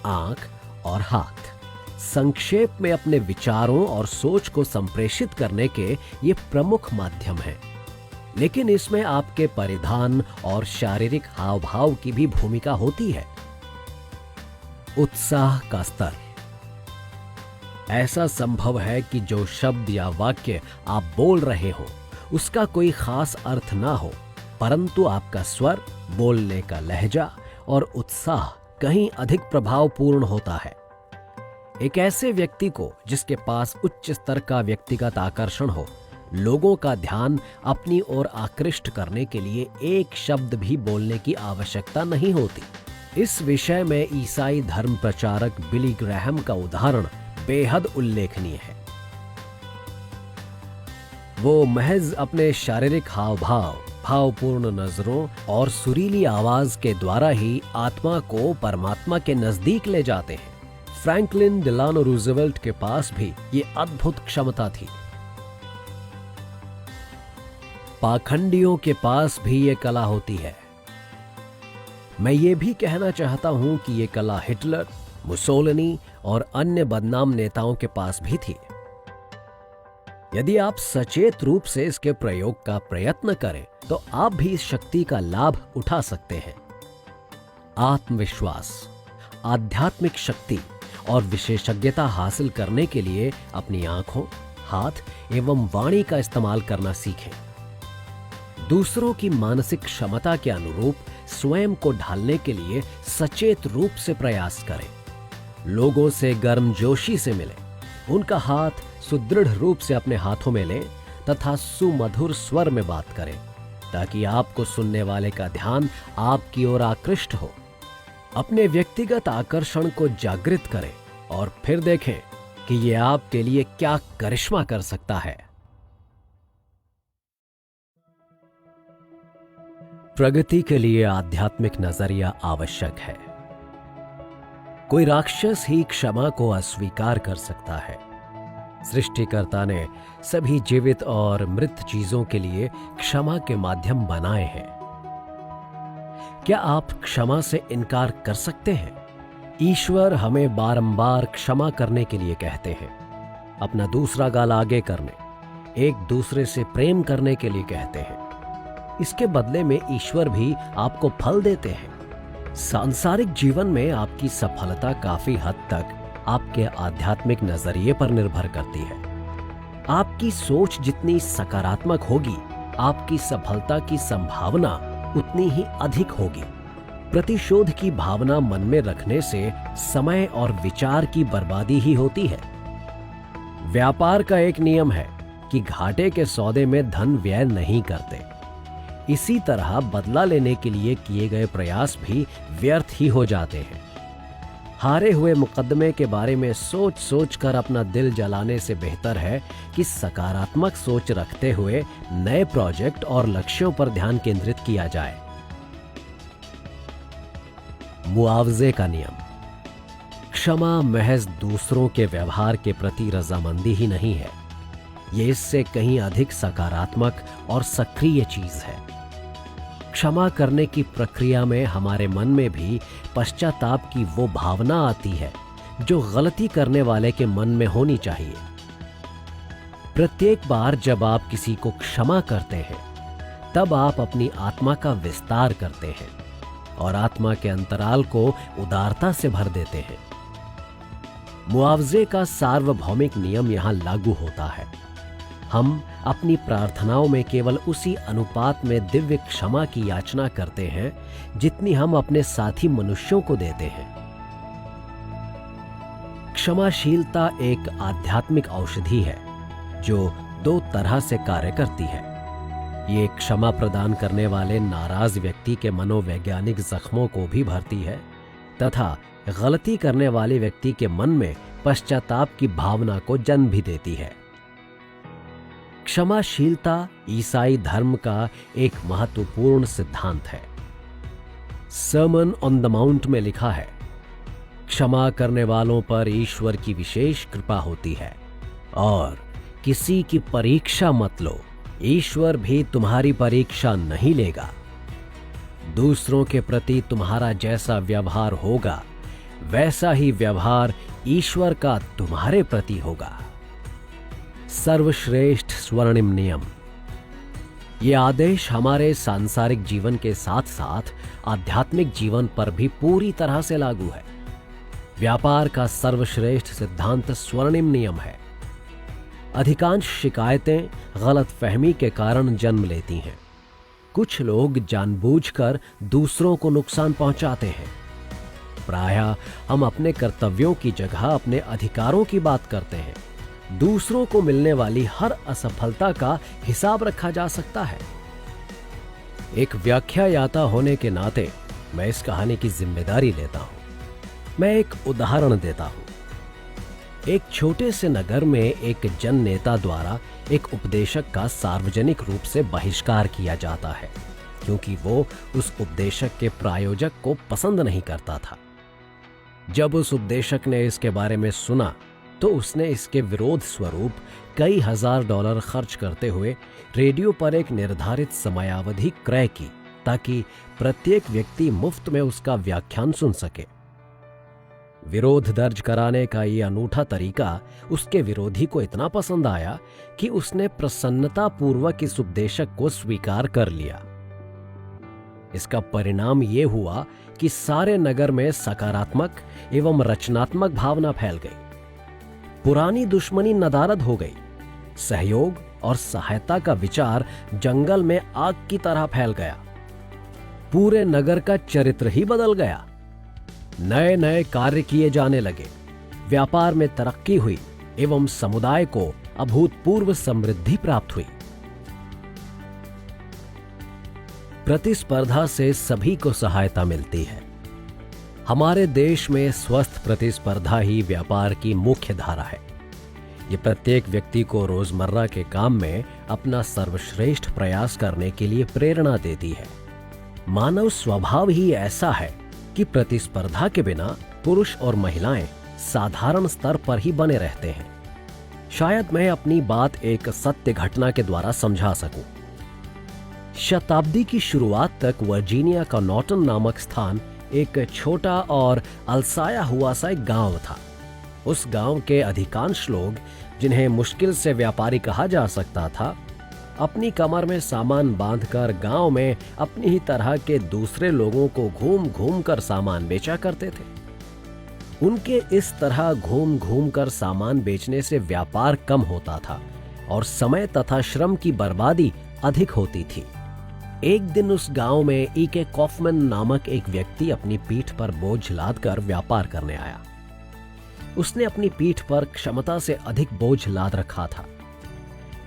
आंख और हाथ। संक्षेप में अपने विचारों और सोच को संप्रेषित करने के ये प्रमुख माध्यम हैं, लेकिन इसमें आपके परिधान और शारीरिक हाव भाव की भी भूमिका होती है। उत्साह का स्तर। ऐसा संभव है कि जो शब्द या वाक्य आप बोल रहे हो उसका कोई खास अर्थ ना हो, परंतु आपका स्वर, बोलने का लहजा और उत्साह कहीं अधिक प्रभावपूर्ण होता है। एक ऐसे व्यक्ति को जिसके पास उच्च स्तर का व्यक्तिगत आकर्षण हो, लोगों का ध्यान अपनी ओर आकृष्ट करने के लिए एक शब्द भी बोलने की आवश्यकता नहीं होती। इस विषय में ईसाई धर्म प्रचारक बिली ग्रैहम का उदाहरण बेहद उल्लेखनीय है। वो महज अपने शारीरिक हाव भाव, भावपूर्ण नजरों और सुरीली आवाज के द्वारा ही आत्मा को परमात्मा के नजदीक ले जाते हैं। फ्रैंकलिन डिलानो रूजवेल्ट के पास भी ये अद्भुत क्षमता थी। पाखंडियों के पास भी ये कला होती है। मैं ये भी कहना चाहता हूं कि ये कला हिटलर, मुसोलिनी और अन्य बदनाम नेताओं के पास भी थी। यदि आप सचेत रूप से इसके प्रयोग का प्रयत्न करें तो आप भी इस शक्ति का लाभ उठा सकते हैं। आत्मविश्वास, आध्यात्मिक शक्ति और विशेषज्ञता हासिल करने के लिए अपनी आंखों, हाथ एवं वाणी का इस्तेमाल करना सीखें। दूसरों की मानसिक क्षमता के अनुरूप स्वयं को ढालने के लिए सचेत रूप से प्रयास करें। लोगों से गर्मजोशी से मिलें, उनका हाथ सुदृढ़ रूप से अपने हाथों में लें तथा सुमधुर स्वर में बात करें, ताकि आपको सुनने वाले का ध्यान आपकी ओर आकृष्ट हो। अपने व्यक्तिगत आकर्षण को जागृत करें और फिर देखें कि यह आपके लिए क्या करिश्मा कर सकता है। प्रगति के लिए आध्यात्मिक नजरिया आवश्यक है। कोई राक्षस ही क्षमा को अस्वीकार कर सकता है। सृष्टिकर्ता ने सभी जीवित और मृत चीजों के लिए क्षमा के माध्यम बनाए हैं। क्या आप क्षमा से इनकार कर सकते हैं? ईश्वर हमें बारंबार क्षमा करने के लिए कहते हैं, अपना दूसरा गाल आगे करने, एक दूसरे से प्रेम करने के लिए कहते हैं। इसके बदले में ईश्वर भी आपको फल देते हैं। सांसारिक जीवन में आपकी सफलता काफी हद तक आपके आध्यात्मिक नजरिए पर निर्भर करती है। आपकी सोच जितनी सकारात्मक होगी, आपकी सफलता की संभावना उतनी ही अधिक होगी। प्रतिशोध की भावना मन में रखने से समय और विचार की बर्बादी ही होती है। व्यापार का एक नियम है कि घाटे के सौदे में धन व्यय नहीं करते। इसी तरह बदला लेने के लिए किए गए प्रयास भी व्यर्थ ही हो जाते हैं। हारे हुए मुकदमे के बारे में सोच सोच कर अपना दिल जलाने से बेहतर है कि सकारात्मक सोच रखते हुए नए प्रोजेक्ट और लक्ष्यों पर ध्यान केंद्रित किया जाए। मुआवजे का नियम। क्षमा महज दूसरों के व्यवहार के प्रति रजामंदी ही नहीं है, ये इससे कहीं अधिक सकारात्मक और सक्रिय चीज है। क्षमा करने की प्रक्रिया में हमारे मन में भी पश्चाताप की वो भावना आती है जो गलती करने वाले के मन में होनी चाहिए। प्रत्येक बार जब आप किसी को क्षमा करते हैं, तब आप अपनी आत्मा का विस्तार करते हैं और आत्मा के अंतराल को उदारता से भर देते हैं। मुआवजे का सार्वभौमिक नियम यहां लागू होता है। हम अपनी प्रार्थनाओं में केवल उसी अनुपात में दिव्य क्षमा की याचना करते हैं जितनी हम अपने साथी मनुष्यों को देते हैं। क्षमाशीलता एक आध्यात्मिक औषधि है जो दो तरह से कार्य करती है। ये क्षमा प्रदान करने वाले नाराज व्यक्ति के मनोवैज्ञानिक जख्मों को भी भरती है तथा गलती करने वाले व्यक्ति के मन में पश्चाताप की भावना को जन्म भी देती है। क्षमाशीलता ईसाई धर्म का एक महत्वपूर्ण सिद्धांत है। सर्मन ऑन द माउंट में लिखा है, क्षमा करने वालों पर ईश्वर की विशेष कृपा होती है और किसी की परीक्षा मत लो, ईश्वर भी तुम्हारी परीक्षा नहीं लेगा। दूसरों के प्रति तुम्हारा जैसा व्यवहार होगा, वैसा ही व्यवहार ईश्वर का तुम्हारे प्रति होगा। सर्वश्रेष्ठ स्वर्णिम नियम। यह आदेश हमारे सांसारिक जीवन के साथ साथ आध्यात्मिक जीवन पर भी पूरी तरह से लागू है। व्यापार का सर्वश्रेष्ठ सिद्धांत स्वर्णिम नियम है। अधिकांश शिकायतें गलतफहमी के कारण जन्म लेती हैं। कुछ लोग जानबूझकर दूसरों को नुकसान पहुंचाते हैं। प्रायः हम अपने कर्तव्यों की जगह अपने अधिकारों की बात करते हैं। दूसरों को मिलने वाली हर असफलता का हिसाब रखा जा सकता है। एक व्याख्याता होने के नाते मैं इस कहानी की जिम्मेदारी लेता हूं। मैं एक उदाहरण देता हूं। एक छोटे से नगर में एक जन नेता द्वारा एक उपदेशक का सार्वजनिक रूप से बहिष्कार किया जाता है क्योंकि वो उस उपदेशक के प्रायोजक को पसंद नहीं करता था। जब उस उपदेशक ने इसके बारे में सुना तो उसने इसके विरोध स्वरूप कई $1000 खर्च करते हुए रेडियो पर एक निर्धारित समयावधि क्रय की ताकि प्रत्येक व्यक्ति मुफ्त में उसका व्याख्यान सुन सके। विरोध दर्ज कराने का यह अनूठा तरीका उसके विरोधी को इतना पसंद आया कि उसने प्रसन्नतापूर्वक इस उपदेशक को स्वीकार कर लिया। इसका परिणाम यह हुआ कि सारे नगर में सकारात्मक एवं रचनात्मक भावना फैल गई। पुरानी दुश्मनी नदारद हो गई। सहयोग और सहायता का विचार जंगल में आग की तरह फैल गया। पूरे नगर का चरित्र ही बदल गया। नए नए कार्य किए जाने लगे। व्यापार में तरक्की हुई एवं समुदाय को अभूतपूर्व समृद्धि प्राप्त हुई। प्रतिस्पर्धा से सभी को सहायता मिलती है। हमारे देश में स्वस्थ प्रतिस्पर्धा ही व्यापार की मुख्य धारा है। ये प्रत्येक व्यक्ति को रोजमर्रा के काम में अपना सर्वश्रेष्ठ प्रयास करने के लिए प्रेरणा देती है। मानव स्वभाव ही ऐसा है कि प्रतिस्पर्धा के बिना पुरुष और महिलाएं साधारण स्तर पर ही बने रहते हैं। शायद मैं अपनी बात एक सत्य घटना के द्वारा समझा सकूं। शताब्दी की शुरुआत तक वर्जीनिया का नॉर्टन नामक स्थान एक छोटा और अलसाया हुआ सा एक गांव था। उस गांव के अधिकांश लोग, जिन्हें मुश्किल से व्यापारी कहा जा सकता था, अपनी कमर में सामान बांधकर गांव में अपनी ही तरह के दूसरे लोगों को घूम घूम कर सामान बेचा करते थे। उनके इस तरह घूम घूम कर सामान बेचने से व्यापार कम होता था और समय तथा श्रम की बर्बादी अधिक होती थी। एक दिन उस गांव में ईके कॉफमैन नामक एक व्यक्ति अपनी पीठ पर बोझ लादकर व्यापार करने आया। उसने अपनी पीठ पर क्षमता से अधिक बोझ लाद रखा था।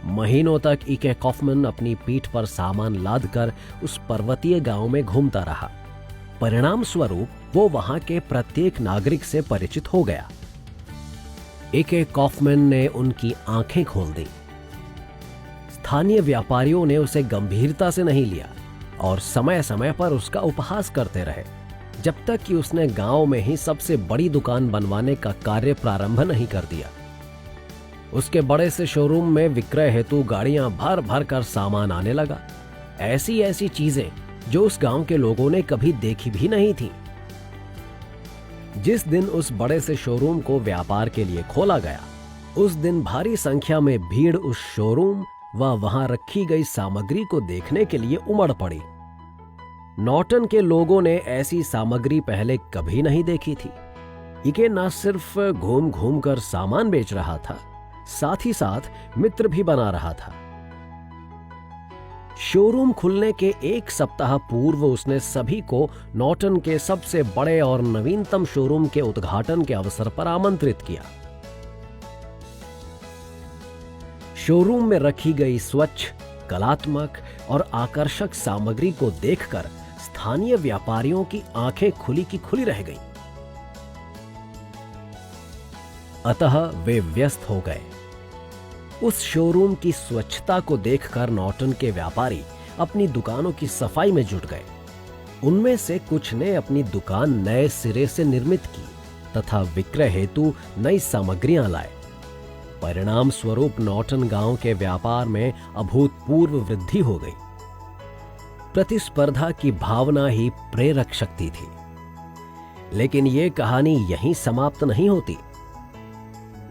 महीनों तक ईके कॉफमैन अपनी पीठ पर सामान लादकर उस पर्वतीय गांव में घूमता रहा। परिणाम स्वरूप वो वहां के प्रत्येक नागरिक से परिचित हो गया। ईके कॉफमैन ने उनकी आंखें खोल दी। स्थानीय व्यापारियों ने उसे गंभीरता से नहीं लिया और समय समय पर उसका उपहास करते रहे, जब तक कि उसने गांव में ही सबसे बड़ी दुकान बनवाने का कार्य प्रारंभ नहीं कर दिया। उसके बड़े से शोरूम में विक्रय हेतु गाड़ियां भर भर कर सामान आने लगा। ऐसी ऐसी चीजें जो उस गांव के लोगों ने कभी देखी भी नहीं थी। जिस दिन उस बड़े से शोरूम को व्यापार के लिए खोला गया, उस दिन भारी संख्या में भीड़ उस शोरूम व वहां रखी गई सामग्री को देखने के लिए उमड़ पड़ी। नॉर्टन के लोगों ने ऐसी सामग्री पहले कभी नहीं देखी थी। ईके न सिर्फ घूम घूम कर सामान बेच रहा था, साथ ही साथ मित्र भी बना रहा था। शोरूम खुलने के एक सप्ताह पूर्व उसने सभी को नॉर्टन के सबसे बड़े और नवीनतम शोरूम के उद्घाटन के अवसर पर आमंत्रित किया। शोरूम में रखी गई स्वच्छ, कलात्मक और आकर्षक सामग्री को देखकर स्थानीय व्यापारियों की आंखें खुली की खुली रह गईं। अतः वे व्यस्त हो गए। उस शोरूम की स्वच्छता को देखकर नॉर्टन के व्यापारी अपनी दुकानों की सफाई में जुट गए। उनमें से कुछ ने अपनी दुकान नए सिरे से निर्मित की तथा विक्रय हेतु नई सामग्रियां लाए। परिणाम स्वरूप नॉर्टन गांव के व्यापार में अभूतपूर्व वृद्धि हो गई। प्रतिस्पर्धा की भावना ही प्रेरक शक्ति थी। लेकिन यह कहानी यहीं समाप्त नहीं होती।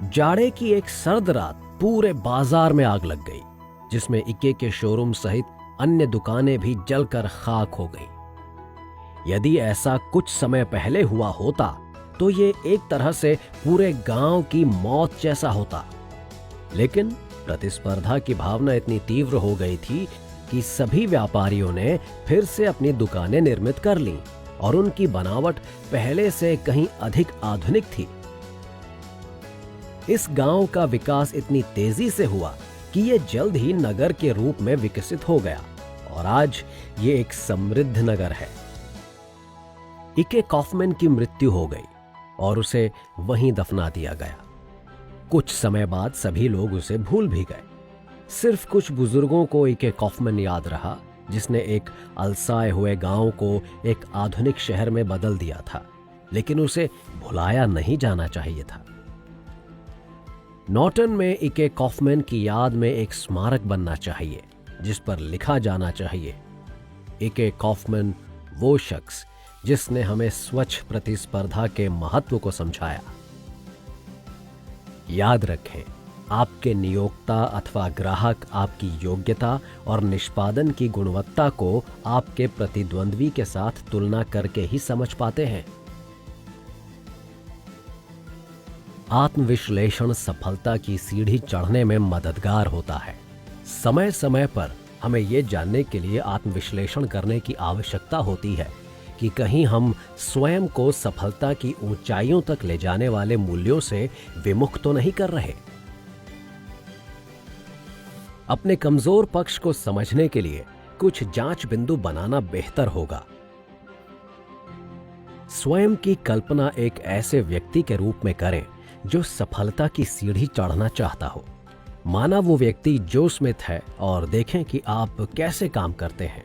जाड़े की एक सर्द रात पूरे बाजार में आग लग गई, जिसमें ईके के शोरूम सहित अन्य दुकानें भी जलकर खाक हो गईं। यदि ऐसा कुछ समय पहले हुआ होता तो ये एक तरह से पूरे गांव की मौत जैसा होता। लेकिन प्रतिस्पर्धा की भावना इतनी तीव्र हो गई थी कि सभी व्यापारियों ने फिर से अपनी दुकानें निर्मित कर लीं और उनकी बनावट पहले से कहीं अधिक आधुनिक थी। इस गांव का विकास इतनी तेजी से हुआ कि यह जल्द ही नगर के रूप में विकसित हो गया और आज ये एक समृद्ध नगर है। ईके कॉफमैन की मृत्यु हो गई और उसे वहीं दफना दिया गया। कुछ समय बाद सभी लोग उसे भूल भी गए। सिर्फ कुछ बुजुर्गों को ईके कॉफमैन याद रहा, जिसने एक अलसाए हुए गांव को एक आधुनिक शहर में बदल दिया था, लेकिन उसे भुलाया नहीं जाना चाहिए था। नॉर्टन में ईके कॉफमैन की याद में एक स्मारक बनना चाहिए, जिस पर लिखा जाना चाहिए, ईके कॉफमैन वो शख्स जिसने हमें स्वच्छ प्रतिस्पर्धा के महत्व को समझाया। याद रखें, आपके नियोक्ता अथवा ग्राहक आपकी योग्यता और निष्पादन की गुणवत्ता को आपके प्रतिद्वंद्वी के साथ तुलना करके ही समझ पाते हैं। आत्मविश्लेषण सफलता की सीढ़ी चढ़ने में मददगार होता है। समय समय पर हमें यह जानने के लिए आत्मविश्लेषण करने की आवश्यकता होती है कि कहीं हम स्वयं को सफलता की ऊंचाइयों तक ले जाने वाले मूल्यों से विमुख तो नहीं कर रहे। अपने कमजोर पक्ष को समझने के लिए कुछ जांच बिंदु बनाना बेहतर होगा। स्वयं की कल्पना एक ऐसे व्यक्ति के रूप में करें जो सफलता की सीढ़ी चढ़ना चाहता हो। माना वो व्यक्ति जो स्मिथ है और देखें कि आप कैसे काम करते हैं।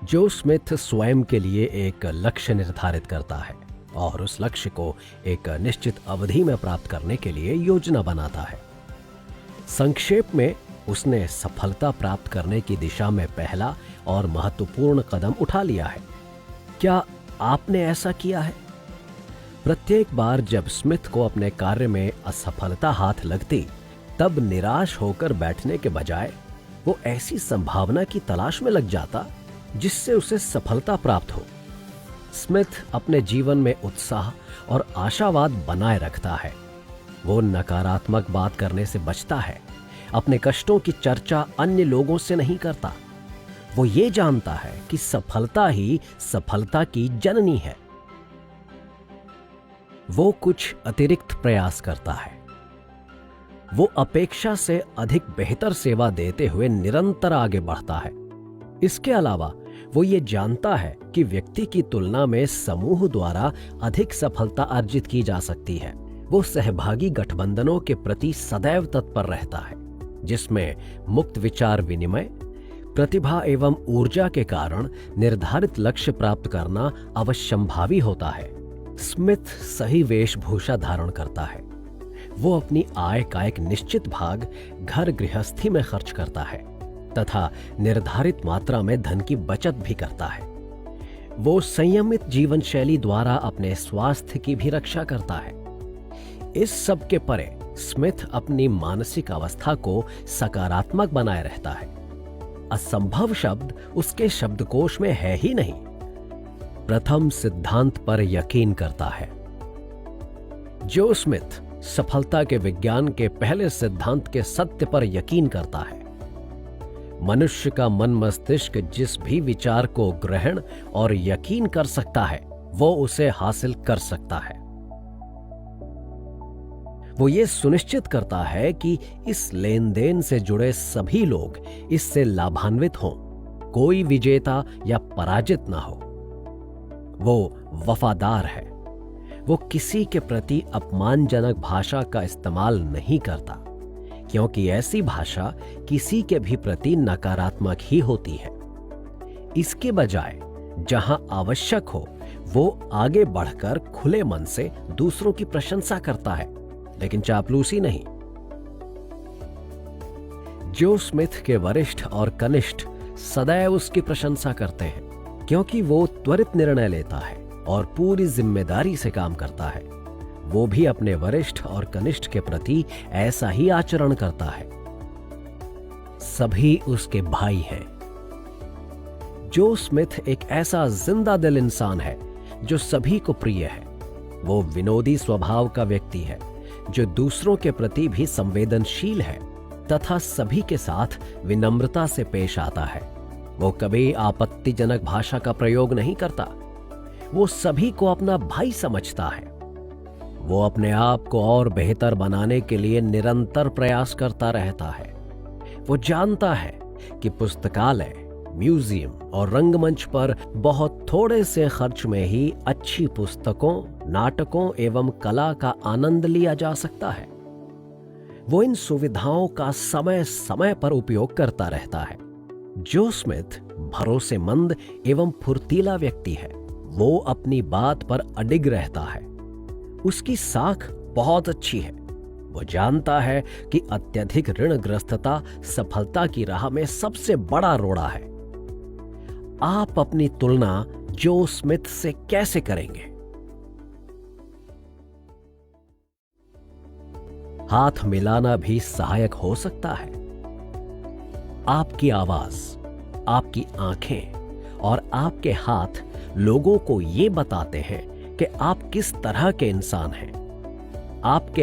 जो स्मिथ स्वयं के लिए एक लक्ष्य निर्धारित करता है और उस लक्ष्य को एक निश्चित अवधि में प्राप्त करने के लिए योजना बनाता है। संक्षेप में, उसने सफलता प्राप्त करने की दिशा में पहला और महत्वपूर्ण कदम उठा लिया है। क्या आपने ऐसा किया है? प्रत्येक बार जब स्मिथ को अपने कार्य में असफलता हाथ लगती, तब निराश होकर बैठने के बजाय वो ऐसी संभावना की तलाश में लग जाता जिससे उसे सफलता प्राप्त हो। स्मिथ अपने जीवन में उत्साह और आशावाद बनाए रखता है। वो नकारात्मक बात करने से बचता है, अपने कष्टों की चर्चा अन्य लोगों से नहीं करता। वो ये जानता है कि सफलता ही सफलता की जननी है। वो कुछ अतिरिक्त प्रयास करता है। वो अपेक्षा से अधिक बेहतर सेवा देते हुए निरंतर आगे बढ़ता है। इसके अलावा वो ये जानता है कि व्यक्ति की तुलना में समूह द्वारा अधिक सफलता अर्जित की जा सकती है। वो सहभागी गठबंधनों के प्रति सदैव तत्पर रहता है, जिसमें मुक्त विचार विनिमय, प्रतिभा एवं ऊर्जा के कारण निर्धारित लक्ष्य प्राप्त करना अवश्यंभावी होता है। स्मिथ सही वेशभूषा धारण करता है। वो अपनी आय का एक निश्चित भाग घर गृहस्थी में खर्च करता है तथा निर्धारित मात्रा में धन की बचत भी करता है। वो संयमित जीवन शैली द्वारा अपने स्वास्थ्य की भी रक्षा करता है। इस सब के परे स्मिथ अपनी मानसिक अवस्था को सकारात्मक बनाए रहता है। असंभव शब्द उसके शब्दकोश में है ही नहीं। प्रथम सिद्धांत पर यकीन करता है। जो स्मिथ सफलता के विज्ञान के पहले सिद्धांत के सत्य पर यकीन करता है। मनुष्य का मन मस्तिष्क जिस भी विचार को ग्रहण और यकीन कर सकता है, वो उसे हासिल कर सकता है। वो ये सुनिश्चित करता है कि इस लेन देन से जुड़े सभी लोग इससे लाभान्वित हों, कोई विजेता या पराजित ना हो। वो वफादार है। वो किसी के प्रति अपमानजनक भाषा का इस्तेमाल नहीं करता, क्योंकि ऐसी भाषा किसी के भी प्रति नकारात्मक ही होती है। इसके बजाय जहां आवश्यक हो, वो आगे बढ़कर खुले मन से दूसरों की प्रशंसा करता है, लेकिन चापलूसी नहीं। जो स्मिथ के वरिष्ठ और कनिष्ठ सदैव उसकी प्रशंसा करते हैं, क्योंकि वो त्वरित निर्णय लेता है और पूरी जिम्मेदारी से काम करता है। वो भी अपने वरिष्ठ और कनिष्ठ के प्रति ऐसा ही आचरण करता है। सभी उसके भाई हैं। जो स्मिथ एक ऐसा जिंदा दिल इंसान है जो सभी को प्रिय है। वो विनोदी स्वभाव का व्यक्ति है जो दूसरों के प्रति भी संवेदनशील है तथा सभी के साथ विनम्रता से पेश आता है। वो कभी आपत्तिजनक भाषा का प्रयोग नहीं करता। वो सभी को अपना भाई समझता है। वो अपने आप को और बेहतर बनाने के लिए निरंतर प्रयास करता रहता है। वो जानता है कि पुस्तकालय, म्यूजियम और रंगमंच पर बहुत थोड़े से खर्च में ही अच्छी पुस्तकों, नाटकों एवं कला का आनंद लिया जा सकता है। वो इन सुविधाओं का समय समय पर उपयोग करता रहता है। जो स्मिथ भरोसेमंद एवं फुर्तीला व्यक्ति है। वो अपनी बात पर अडिग रहता है। उसकी साख बहुत अच्छी है। वो जानता है कि अत्यधिक ऋणग्रस्तता सफलता की राह में सबसे बड़ा रोड़ा है। आप अपनी तुलना जो स्मिथ से कैसे करेंगे? हाथ मिलाना भी सहायक हो सकता है। आपकी आवाज, आपकी आंखें और आपके हाथ लोगों को ये बताते हैं कि आप किस तरह के इंसान हैं। आपके